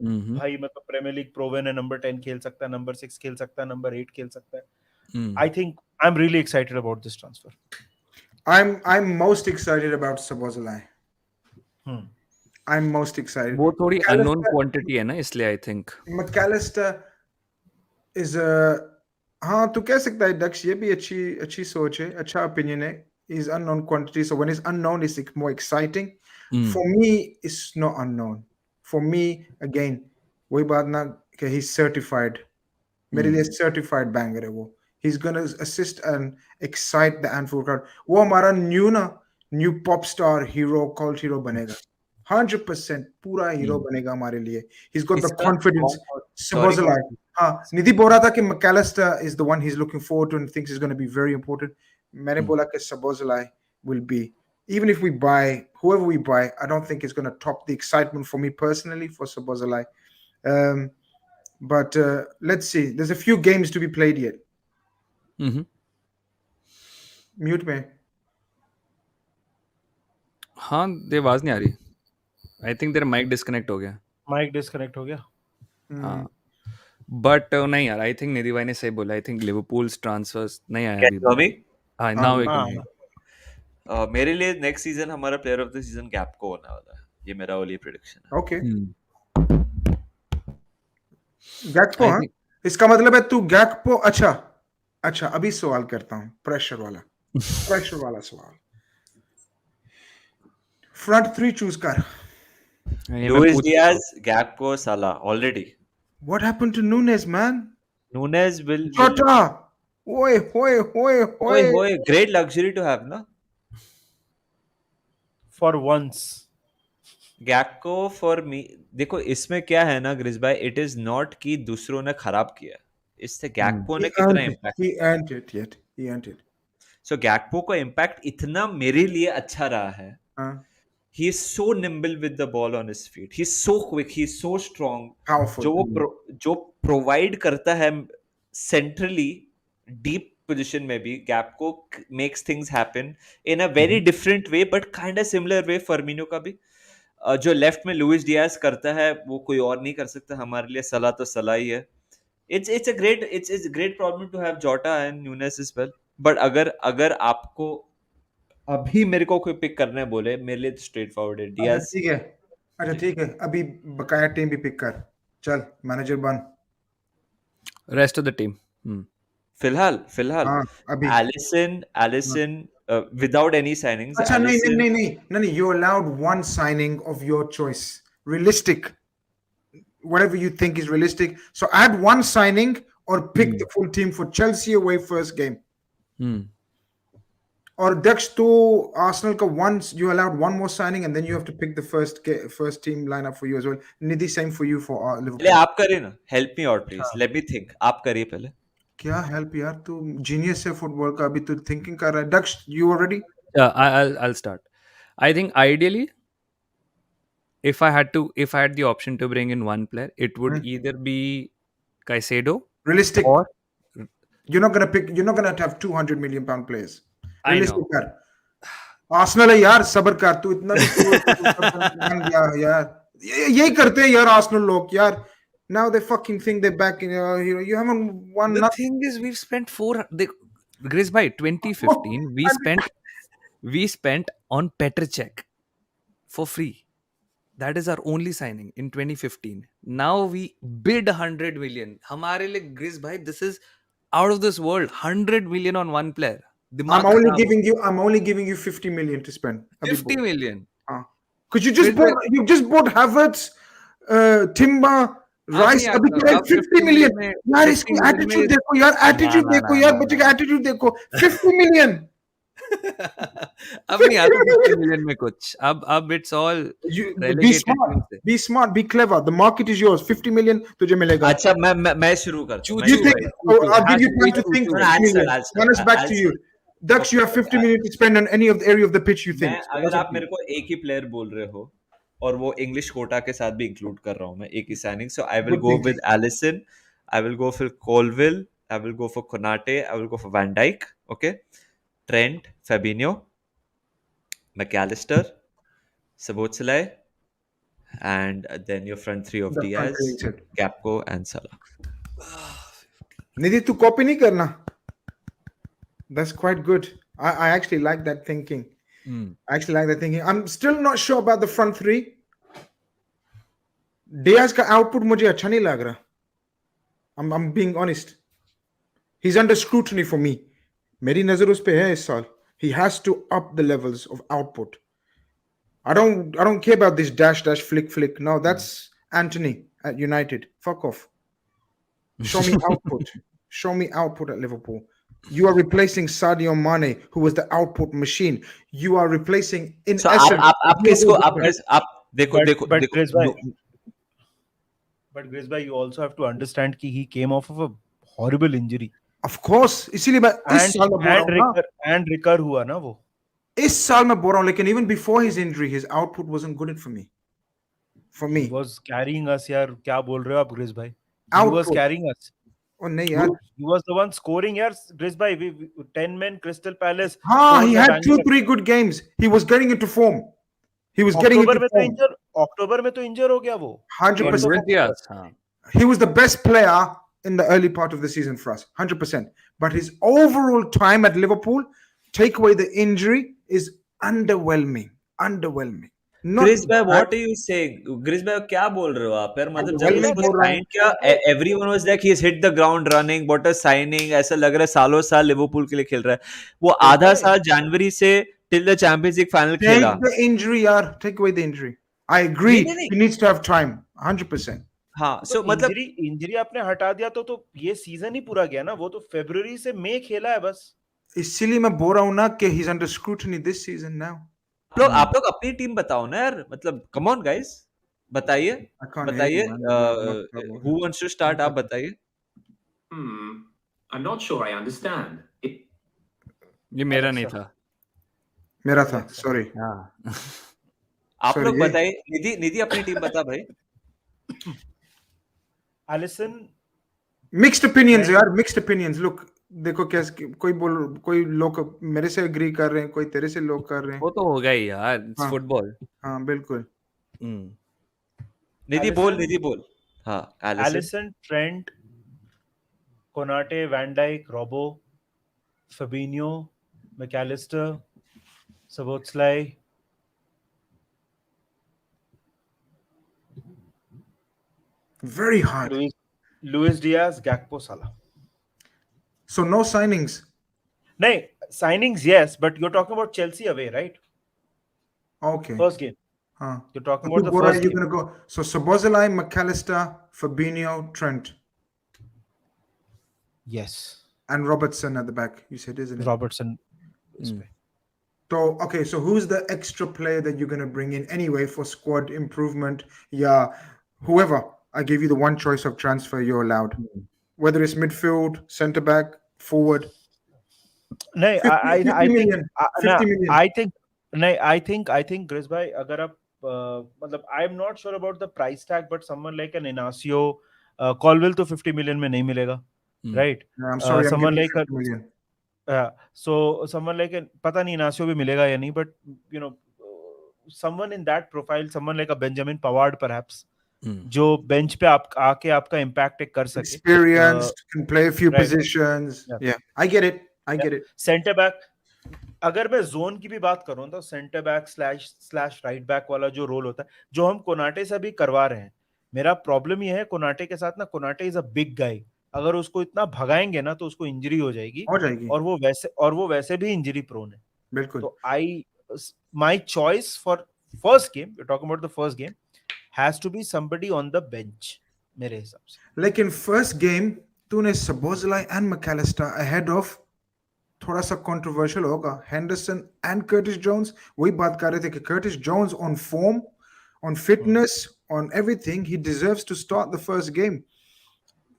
Mhm. भाई मतलब प्रीमियर लीग प्रोवन है, नंबर 10 खेल सकता है, नंबर 6 खेल सकता है, नंबर 8 खेल सकता है. Mm. I think I'm really excited about this transfer. I'm most excited about Sabozalai. Hmm. I'm most excited. वो थोड़ी unknown McAllister, quantity है ना, इसलिए I think. McAllister is a हाँ तू कह सकता है दक्ष, ये भी अच्छी अच्छी सोच है, अच्छा opinion है. Is unknown quantity, so when it's unknown, it's like more exciting. Mm. For me, it's not unknown. For me, again, वही बात ना कि he's certified. मेरे लिए certified banger है वो. He's gonna assist and excite the Anfield crowd. वो हमारा new pop star hero, cult hero बनेगा. 100% पूरा हीरो बनेगा हमारे लिए. He's got the इसका confidence. sorry, Sabozalai. हाँ, निधि बोल रहा था कि McAllister is the one he's looking forward to and thinks is going to be very important. मैंने बोला कि Sabozalai will be. Even if we buy whoever we buy, I don't think it's going to top the excitement for me personally for Sabozalai. But let's see. There's a few games to be played yet. Mhm. Mute में. हाँ, ये आवाज नहीं आ रही. I think तेरा mic disconnect हो गया. Mic disconnect हो गया. हाँ. But नहीं यार, I think निधि भाई ने सही बोला. I think Liverpool's transfers नहीं आया Can you hear me? हाँ, now we हाँ, can hear. मेरे लिए नेक्स्ट सीजन हमारा player of the season gap को होने वाला है. ये मेरा ओली प्रेडिक्शन है. Okay. I Gakpo हाँ. think- इसका मतलब है तू Gakpo. अच्छा अभी सवाल करता हूँ. प्रेशर वाला सवाल. Front three choose कर. ये मैं लुइस पूछ- डियाज, गैक्पो, साला already. What happened to Nunes, man? Nunes will Chota. Oi. Oi, great luxury to have, na? For once. Gakpo for me. देखो इसमें क्या है ना ग्रिस भाई, इट इज नॉट कि दूसरों ने खराब किया. इससे गैक्पो ने कितना इम्पैक्ट. He earned it. सो गैक्पो का इम्पैक्ट इतना मेरे लिए अच्छा रहा है. He is so nimble with the ball on his feet. He's so quick. He's so strong. Powerful. जो प्रोवाइड करता है सेंट्रली डीप पोजीशन में भी, गैप को makes things happen in a very different way but kind of similar way. Firmino का भी जो left में लुइस डियाज करता है वो कोई और नहीं कर सकता हमारे लिए. सलाह तो सलाह ही है. it's a great problem to have Jota and Nunes as well. But अगर आपको अभी मेरे को कोई पिक करना है बोले, मेरे लिए तो स्ट्रेट फॉरवर्ड है डियाज. ठीक है. अभी बकाया टीम भी पिक कर. चल मैनेजर बन. Rest of the team. फिलहाल हाँ, अभी. Alisson without any signings. अच्छा Alisson, नहीं. You allowed one signing of your choice. Realistic. Whatever you think is realistic. So add one signing or pick the full team for Chelsea away first game. Or Dex to Arsenal ka once you allowed one more signing and then you have to pick the first team lineup for you as well. Nidhi, same for you for Liverpool. पहले आप करिए ना. Help me out please. Let me think. आप करिए पहले. क्या help यार, तू genius है फुटबॉल का. अभी तू thinking कर रहा है. Dex, you already? Yeah, I'll start. I think ideally, if I had the option to bring in one player, it would either be Caicedo. Realistic. Or you're not gonna have 200 million pound players. I Realistic know. कर. Arsenal है यार, सब्र कर. तू इतना भी बन गया यार. यही करते हैं यार आर्सेनल लोग यार. Now they fucking think they're back in. You haven't won The nothing. thing is, we've spent Grizz by 2015. We spent on Petr Cech for free. That is our only signing in 2015. Now we bid 100 million. हमारे लिए Grizz भाई, this is out of this world. 100 million on one player. I'm only giving you 50 million to spend. 50 million. Because you just bought Havertz, Timber, Rice. नहीं अभी आता. 50 million. यार इसकी attitude देखो यार. Attitude देखो यार. बच्चे का attitude देखो. 50 million. अब नहीं आता 50 million में कुछ. अब it's all Be smart. Be clever. The market is yours. 50 million तुझे मिलेगा. अच्छा मैं शुरू करता हूँ. You think? I'll give you time to think. 50 million. Hannes, back to you. Dux, you have 50 minutes to spend on any of the area of the pitch you think. अगर आप मेरे को एक ही प्लेयर बोल रहे हो और वो इंग्लिश कोटा के साथ भी इंक्लूड कर रहा हूँ मैं, एक ही signing. So I will go with Alisson, I will go for Colwill, I will go for Konate, I will go for Van Dijk. Okay, Trent, Fabinho, Mac Allister, Szoboszlai, and then your front three of The front three Diaz, said. Capco, and Salah. Nidhi, tu copy nahi karna. That's quite good. I actually like that thinking. I actually like that thinking. I'm still not sure about the front three. Diaz का output मुझे अच्छा नहीं लग रहा. I'm being honest. He's under scrutiny for me. मेरी नजर उस पे है इस साल. He has to up the levels of output. I don't care about this dash flick. No, that's Anthony at United. Fuck off. Show me output. Show me output at Liverpool. You are replacing Sadio Mane, who was the output machine. You are replacing in So essence. आप किसको आप देखो but Chris bhai, no, but Chris bhai, you also have to understand कि he came off of a horrible injury Of course, इसीलिए मैं इस साल में बोल रहा हूँ ना. and recur हुआ ना वो. इस साल में बोल रहा हूँ, लेकिन even before his injury, his output wasn't good for me. For me. He was carrying us यार. क्या बोल रहे हो आप Chris bhai? He was Output. carrying us. Oh नहीं यार. He was the one scoring यार. Chris bhai, 10 men Crystal Palace. हाँ, he scored had the 2-3 good games. He was getting into form. He was getting into form. अक्टूबर में तो इंजर हो गया वो. 100%. Yes, हाँ. He was the best player in the early part of the season for us, 100%. But his overall time at Liverpool, take away the injury, is underwhelming. Not Chris bhai, bad. what are you saying? Chris bhai, क्या बोल रहे हो आप यार? मतलब जब Underwhelming इसको बोल रहा हूँ. sign किया, everyone was like he's hit the ground running. What a signing! ऐसा लग रहा है सालों साल लिवरपूल के लिए खेल रहा है. वो आधा साल जनवरी से till the Champions League final खेला. Take the injury, yaar. Take away the injury. I agree. नहीं. He needs to have time, 100%. हाँ, so मतलब इंजरी आपने हटा दिया तो ये सीजन ही पूरा गया ना. वो तो फरवरी से मई खेला है बस. इसीलिए मैं बोल रहा हूँ ना कि he's under scrutiny this season now. आप लोग अपनी टीम बताओ ना यार. मतलब come on guys, बताइए. I can't hear you, man. Who wants to start? आप बताइए. I'm not sure I understand. ये मेरा नहीं था. मेरा था, sorry. हाँ. आप Sorry, लोग ये- बताइए. निधि अपनी टीम बता भाई. एलिसन Mixed opinions, यार. Mixed opinions. Look, देखो कैसे कोई लोग मेरे से agree कर रहे हैं, कोई तेरे से लोग कर रहे हैं. वो तो होगा ही यार. It's हाँ. football. हाँ, बिल्कुल. निधि बोल. हाँ, Alisson, Trent, Konate, Van Dijk, Robbo, Fabinho, Mac Allister, Szoboszlai. Very hard. Luis Diaz, Gakpo, Salah. So no signings. नहीं, signings yes, but you're talking about Chelsea away, right? Okay. First game. हाँ. You're talking तो about तू the बोल रहा first है you're game. gonna go. So Szoboszlai, McAllister, Fabinho, Trent, Yes. and Robertson at the back. You said, isn't it? Robertson. is back. So okay, so who's the extra player that you're gonna bring in anyway for squad improvement? Yeah, whoever. I give you the one choice of transfer you're allowed. Whether it's midfield, centre back, forward. नहीं, 50 I think million. 50 million. I think Chris bhai, अगर आप मतलब I'm not sure about the price tag, but someone like an Inacio, Colville तो 50 million में नहीं मिलेगा, right? I'm sorry, I'm someone giving like you 50 million. so someone like पता नहीं Inacio भी मिलेगा या नहीं, but you know, someone in that profile, someone like a Benjamin Pavard perhaps, जो bench पे आके आपका impact कर सके. Experienced, can play a few right. positions. Yeah, I get it. Centre back, अगर मैं जोन की भी बात करूं तो centre back slash right back वाला जो रोल होता है, जो हम कोनाटे से भी करवा रहे हैं. मेरा प्रॉब्लम ये है कोनाटे के साथ ना, Konate is a big guy. अगर उसको इतना भगाएंगे ना तो उसको इंजरी हो जाएगी. और वो वैसे भी इंजरी प्रोन है. बिल्कुल. तो my choice for first game, we talking about the first game, has to be somebody on the bench मेरे हिसाब से. लेकिन फर्स्ट गेम तूने Szoboszlai and McAllister ahead of, थोड़ा सा कंट्रोवर्शियल होगा, हेंडरसन एंड कर्टिस जोन्स. वही बात कर रहे थे कि Curtis Jones on form, on fitness, on everything, he deserves to start the first game.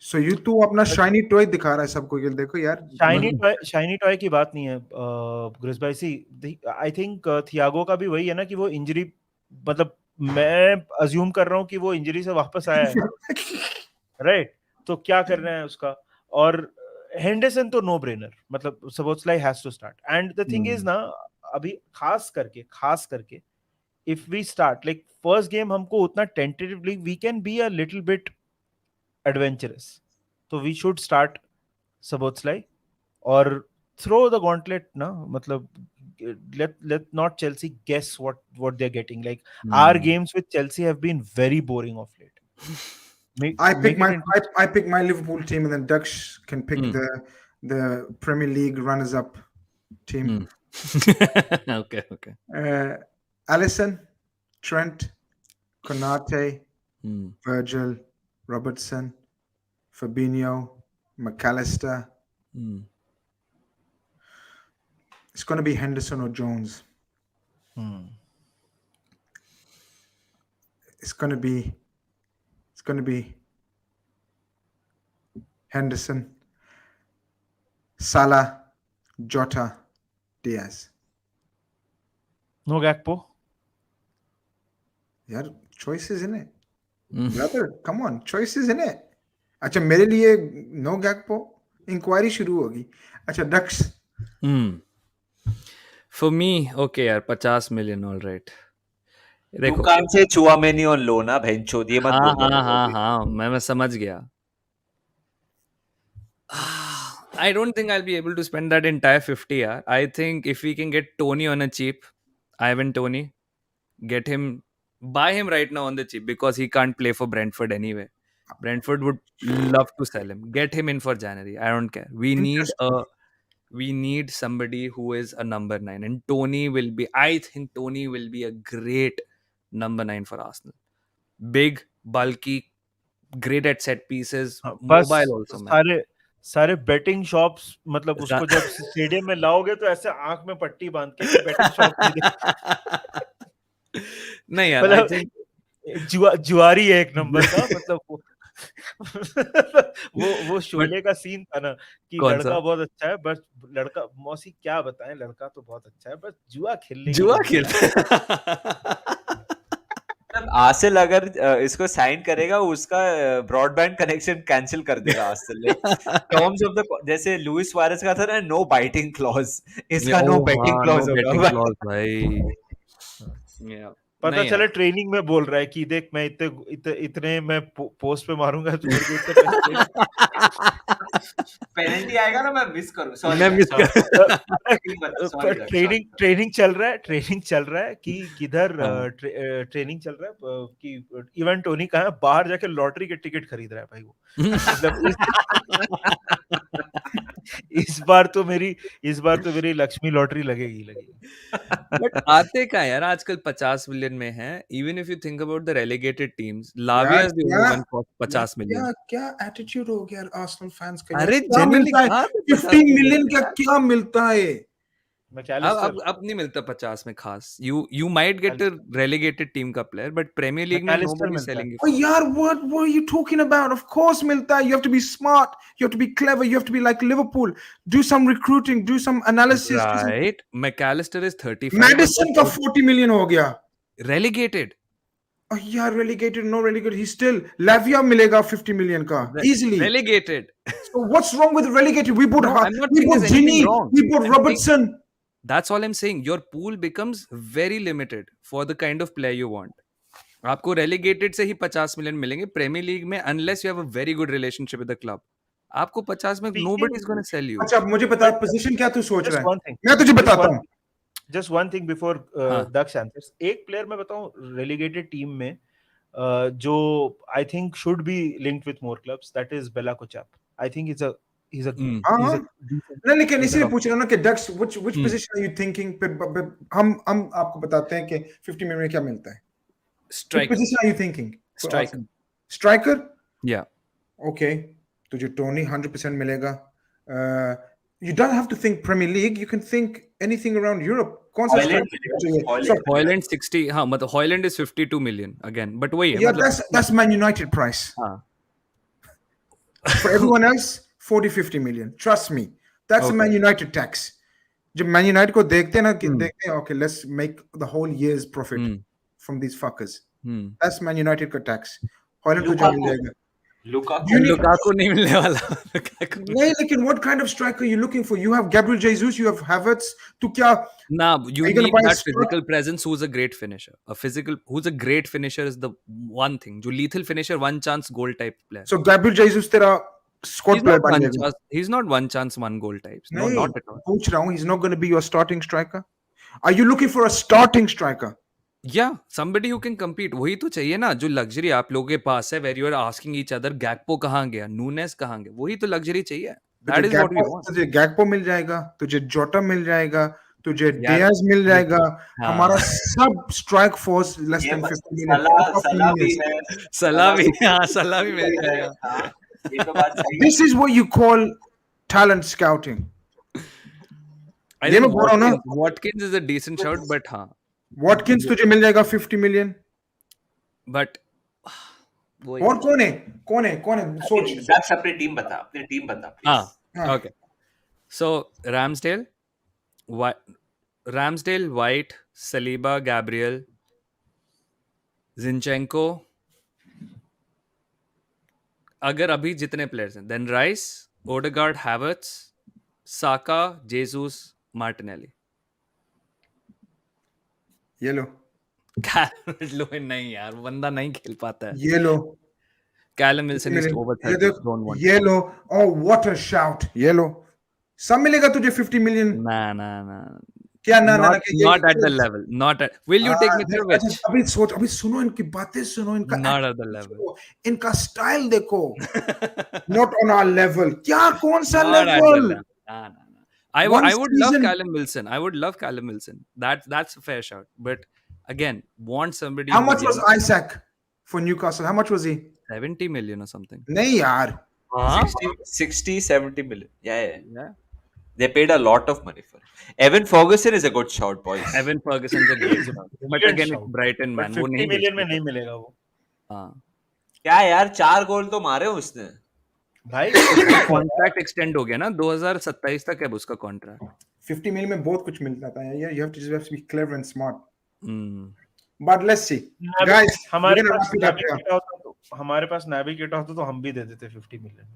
So you तू अपना शाइनी टॉय दिखा रहा है सबको कि देखो यार. शाइनी टॉय की बात नहीं है ग्रिस भाई. सी आई थिंक थियागो का भी वही है ना कि वो इंजरी, मतलब मैं अज्यूम कर रहा हूँ कि वो इंजरी से वापस आया है, राइट? तो क्या करना है उसका. और हेंडरसन तो नो ब्रेनर, मतलब Szoboszlai has to start. And the thing is ना, अभी खास करके if we start like first game हमको उतना tentatively we can be a little bit adventurous, so we should start Sabotslai or throw the gauntlet na, matlab let not Chelsea guess what they're getting. Like our games with Chelsea have been very boring of late. I pick Make it I pick my Liverpool team, and then Dux can pick the Premier League runners-up team. Okay. Alisson, Trent, Konate, Virgil, Robertson, Fabinho, McAllister. It's going to be Henderson or Jones. It's going to be Henderson, Salah, Jota, Diaz. no Gakpo. यार choices in it. Brother, come on, choices in it. अच्छा मेरे लिए no Gakpo, inquiry शुरू होगी. अच्छा Dux. For me, okay यार 50 million, all right. You can't say Chouameni on loan ना भैंचोद, ये मत बोलना. हाँ, मैं समझ गया. I don't think I'll be able to spend that entire 50 yaar. I think if we can get Tony on a cheap, Ivan Tony, buy him right now on the cheap, because he can't play for Brentford anyway. Brentford would love to sell him. Get him in for January. I don't care. We need somebody who is a number 9, and I think Tony will be a great number 9 for Arsenal. Big, bulky, great at set pieces, mobile also, man. सारे betting shops, मतलब उसको जब stadium में लाओगे तो ऐसे आंख में पट्टी बांध के बेटिंग शॉप नहीं यार, मतलब जुआरी है एक नंबर का, मतलब वो शोले का सीन था ना कि लड़का बहुत अच्छा है, बस लड़का मौसी क्या बताएं, लड़का तो बहुत अच्छा है, बस जुआ खेलता आसिल अगर इसको साइन करेगा उसका ब्रॉडबैंड कनेक्शन कैंसिल कर देगा आसिल. टर्म्स ऑफ द, जैसे लुइस सुआरेज का था ना, नो बाइटिंग क्लॉज, इसका नो बैटिंग क्लॉज होगा भाई. पता चले ट्रेनिंग में बोल रहा है कि देख मैं इतने मैं पोस्ट पे मारूंगा तो मेरे को पेनल्टी आएगा ना मैं मिस करूं. ट्रेनिंग चल रहा है कि किधर ट्रेनिंग चल रहा है कि इवन टोनी कहाँ है, बाहर जाके लॉटरी के टिकट खरीद रहा है भाई वो. इस बार तो मेरी लक्ष्मी लॉटरी लगेगी. बट आते का यार आजकल 50 मिलियन में है. Even if you think about the relegated teams, Lavia is the only one for 50 million. क्या एटीट्यूड हो गया आर्सेनल फैंस का. अरे जनरली 15 मिलियन का क्या मिलता है. अब नहीं मिलता 50 में खास. You might get a relegated team का player, but Premier League में nobody is selling it. Oh यार, what are you talking about? Of course मिलता है. You have to be smart, you have to be clever, you have to be like Liverpool. Do some recruiting, do some analysis. Right. McAllister is 35. Madison का 40 million हो गया. Relegated. Oh यार, relegated, no relegated. He's still Lavia मिलेगा 50 million का easily. Relegated. So what's wrong with relegated? We bought Ginny, we bought Robertson. That's all I'm saying. Your pool becomes very limited for the kind of player you want. आपको relegated से ही 50 million मिलेंगे. Premier League में unless you have a very good relationship with the club, आपको 50 में nobody is going to sell you. अच्छा मुझे बता position क्या तू सोच रहा है. मैं तुझे बताता हूँ. Just one thing before Daksh answers. एक player मैं बताऊँ relegated team में जो I think should be linked with more clubs. That is Bella Kotchap. I think he's a नहीं, लेकिन इसलिए पूछ रहा हूँ ना कि ducks which position are you thinking? हम आपको बताते हैं कि 50 मिलियन में क्या मिलता है. Which position are you thinking? Striker? Yeah. Okay. तुझे टोनी 100% मिलेगा. You don't have to think Premier League. You can think anything around Europe. कौन सा Haaland 60. हाँ, मतलब Haaland is 52 million again. But वही है. Yeah, that's Man United price. For everyone else 40-50 million. Trust me. That's a Man United tax. जब Man United को देखते हैं ना कि देखते हैं okay, let's make the whole year's profit from these fuckers. That's Man United का tax. Haaland को जो मिलेगा. Lukaku. You need- लुकाकू नहीं मिलने वाला लुकाकू नहीं, लेकिन what kind of striker are you looking for? You have Gabriel Jesus, you have Havertz. तो क्या? Nah, you Are you gonna need buy that Spurs? physical presence who's a great finisher. Who's a great finisher is the one thing. जो lethal finisher, one chance goal type player. So Gabriel Jesus तेरा squad He's player not बन one जाएगा. chance. He's not one chance, one goal types. No, नहीं, not at all. पूछ रहा हूँ. He's not going to be your starting striker. Are you looking for a starting striker? Yeah, somebody who can compete. वही तो चाहिए ना जो luxury आप लोगों के पास है. Where you are asking each other, Gakpo कहाँ गया, Nunes कहाँ गया. वही तो luxury चाहिए. That is what we want. तुझे गैक्पो मिल जाएगा, तुझे जोटा मिल जाएगा, तुझे यार, डियाज मिल जाएगा. हाँ. हमारा सब स्ट्राइक फोर्स लेस ये देन बस 50 मिलियन. सलाह भी है. सलाह भी हाँ सलाह भी मिल जाएगा. हाँ, ये तो बात सही है. This is what you call talent scouting. I ये मैं think बोल रहा हूँ ना. Watkins is a decent shout, but हाँ. Watkins तुझे मिल जाएगा 50 मिलियन. But वही. और कौन है? कौन है? कौन है? सोच. That's अपनी टीम बता, अपनी टीम बता, please. हाँ. हाँ. Okay. So Ramsdale, White, Saliba, Gabriel, Zinchenko. अगर अभी जितने प्लेयर्स हैं, then Rice, Odegaard, Havertz, Saka, Jesus, Martinelli. ये लो. लो नहीं यार, वो बंदा नहीं खेल पाता है. ये लो. Callum Wilson is over 30. Don't want. ये लो. Oh, what a shout. ये लो. सब मिलेगा तुझे 50 मिलियन. Nah. क्या ना ना Not at the level. Not at. Will you take Mitrovic? अभी सोच, अभी सुनो इनकी बातें सुनो, इनका Not at the level. इनका स्टाइल देखो. Not on our level. क्या कौन सा Not at the level? level. Nah. I One would love season- Callum Wilson. I would love Callum Wilson. That's a fair shout. But again, want somebody. How who's much was young. Isaac for Newcastle? How much was he? 70 million or something? नहीं यार. 60, 70 million. Yeah. Yeah. They paid a lot of money for it. Evan Ferguson is a good shout, boys. Evan Ferguson's a great shout. But Brilliant again, shout. it's Brighton man. But वो 50 नहीं million में मिलता. नहीं मिलेगा वो. हाँ. क्या यार, 4 गोल तो मारे उसने. भाई कॉन्ट्रैक्ट एक्सटेंड हो गया ना 2027 तक है अब उसका कॉन्ट्रैक्ट. 50 million में बहुत कुछ मिलता था. Yeah, you have to be clever and smart. But let's see. Guys, we're हमारे gonna pass wrap it up here. navigator होता तो हमारे पास navigator होता तो हम भी दे देते 50 मिलियन.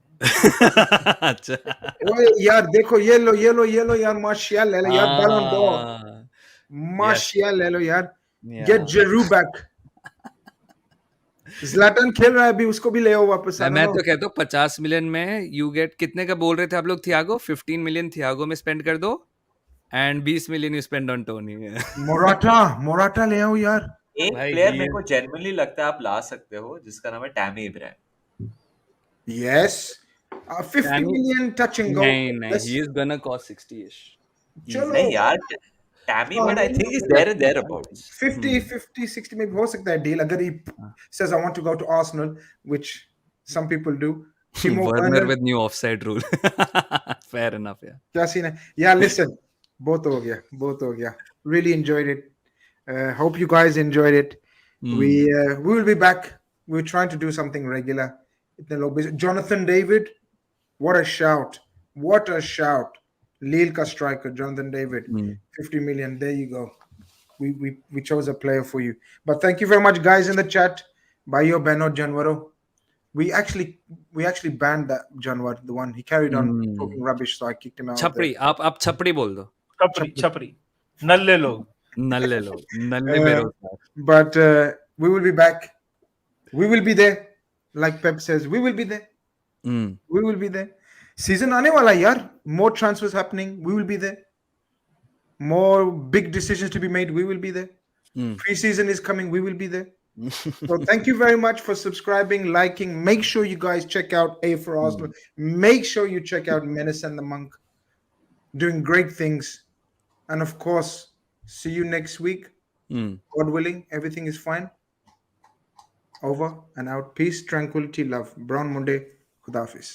अच्छा. ओए यार देखो, ये लो यार, मार्शियल ले लो यार, Ballon d'Or. मार्शियल ले लो यार. Get Giroud back. Zlatan खेल रहा है अभी, उसको भी ले आओ वापस. मैं तो कहता हूँ 50 मिलियन में यू गेट. कितने का बोल रहे थे आप लोग थियागो? 15 मिलियन थियागो में स्पेंड कर दो and 20 million you spend on Tony. Morata ले आओ यार. एक भाई, प्लेयर ये- मेरे को जेन्युइनली लगता है आप ला सकते हो, जिसका नाम है Tammy Ibrahim. Yes. 50 Tammy- million touch and go. नहीं Let's- he is gonna cost 60ish. चलो. नहीं यार, Tammy but I think is there and there about. 50, 60 में भी हो सकता है डील अगर he says I want to go to Arsenal, which some people do. Timo Werner Werner, with new offside rule. Fair enough, yeah. क्या scene है? Yeah, listen, बहुत हो गया. Really enjoyed it. Hope you guys enjoyed it. We will be back. We're trying to do something regular. इतने लोग भी. Jonathan David, what a shout. Lille का striker, Jonathan David, 50 million. There you go. We chose a player for you. But thank you very much, guys, in the chat. Bayo Beno Janwaro. We actually banned that Janwar, the one he carried on talking rubbish, so I kicked him out. छपरी आप छपरी बोल दो. छपरी नल्ले लोग. नल्ले लोग. नल्ले बेरोजगार. But we will be back. We will be there. Like Pep says, we will be there. We will be there. Season आने वाला है यार. More transfers happening. We will be there. More big decisions to be made. We will be there. Pre-season is coming. We will be there. So thank you very much for subscribing, liking. Make sure you guys check out A for Arsenal. Make sure you check out Menace and the Monk. Doing great things. And of course, see you next week. God willing, everything is fine. Over and out. Peace, tranquility, love. Brown Monday. Khuda Hafiz.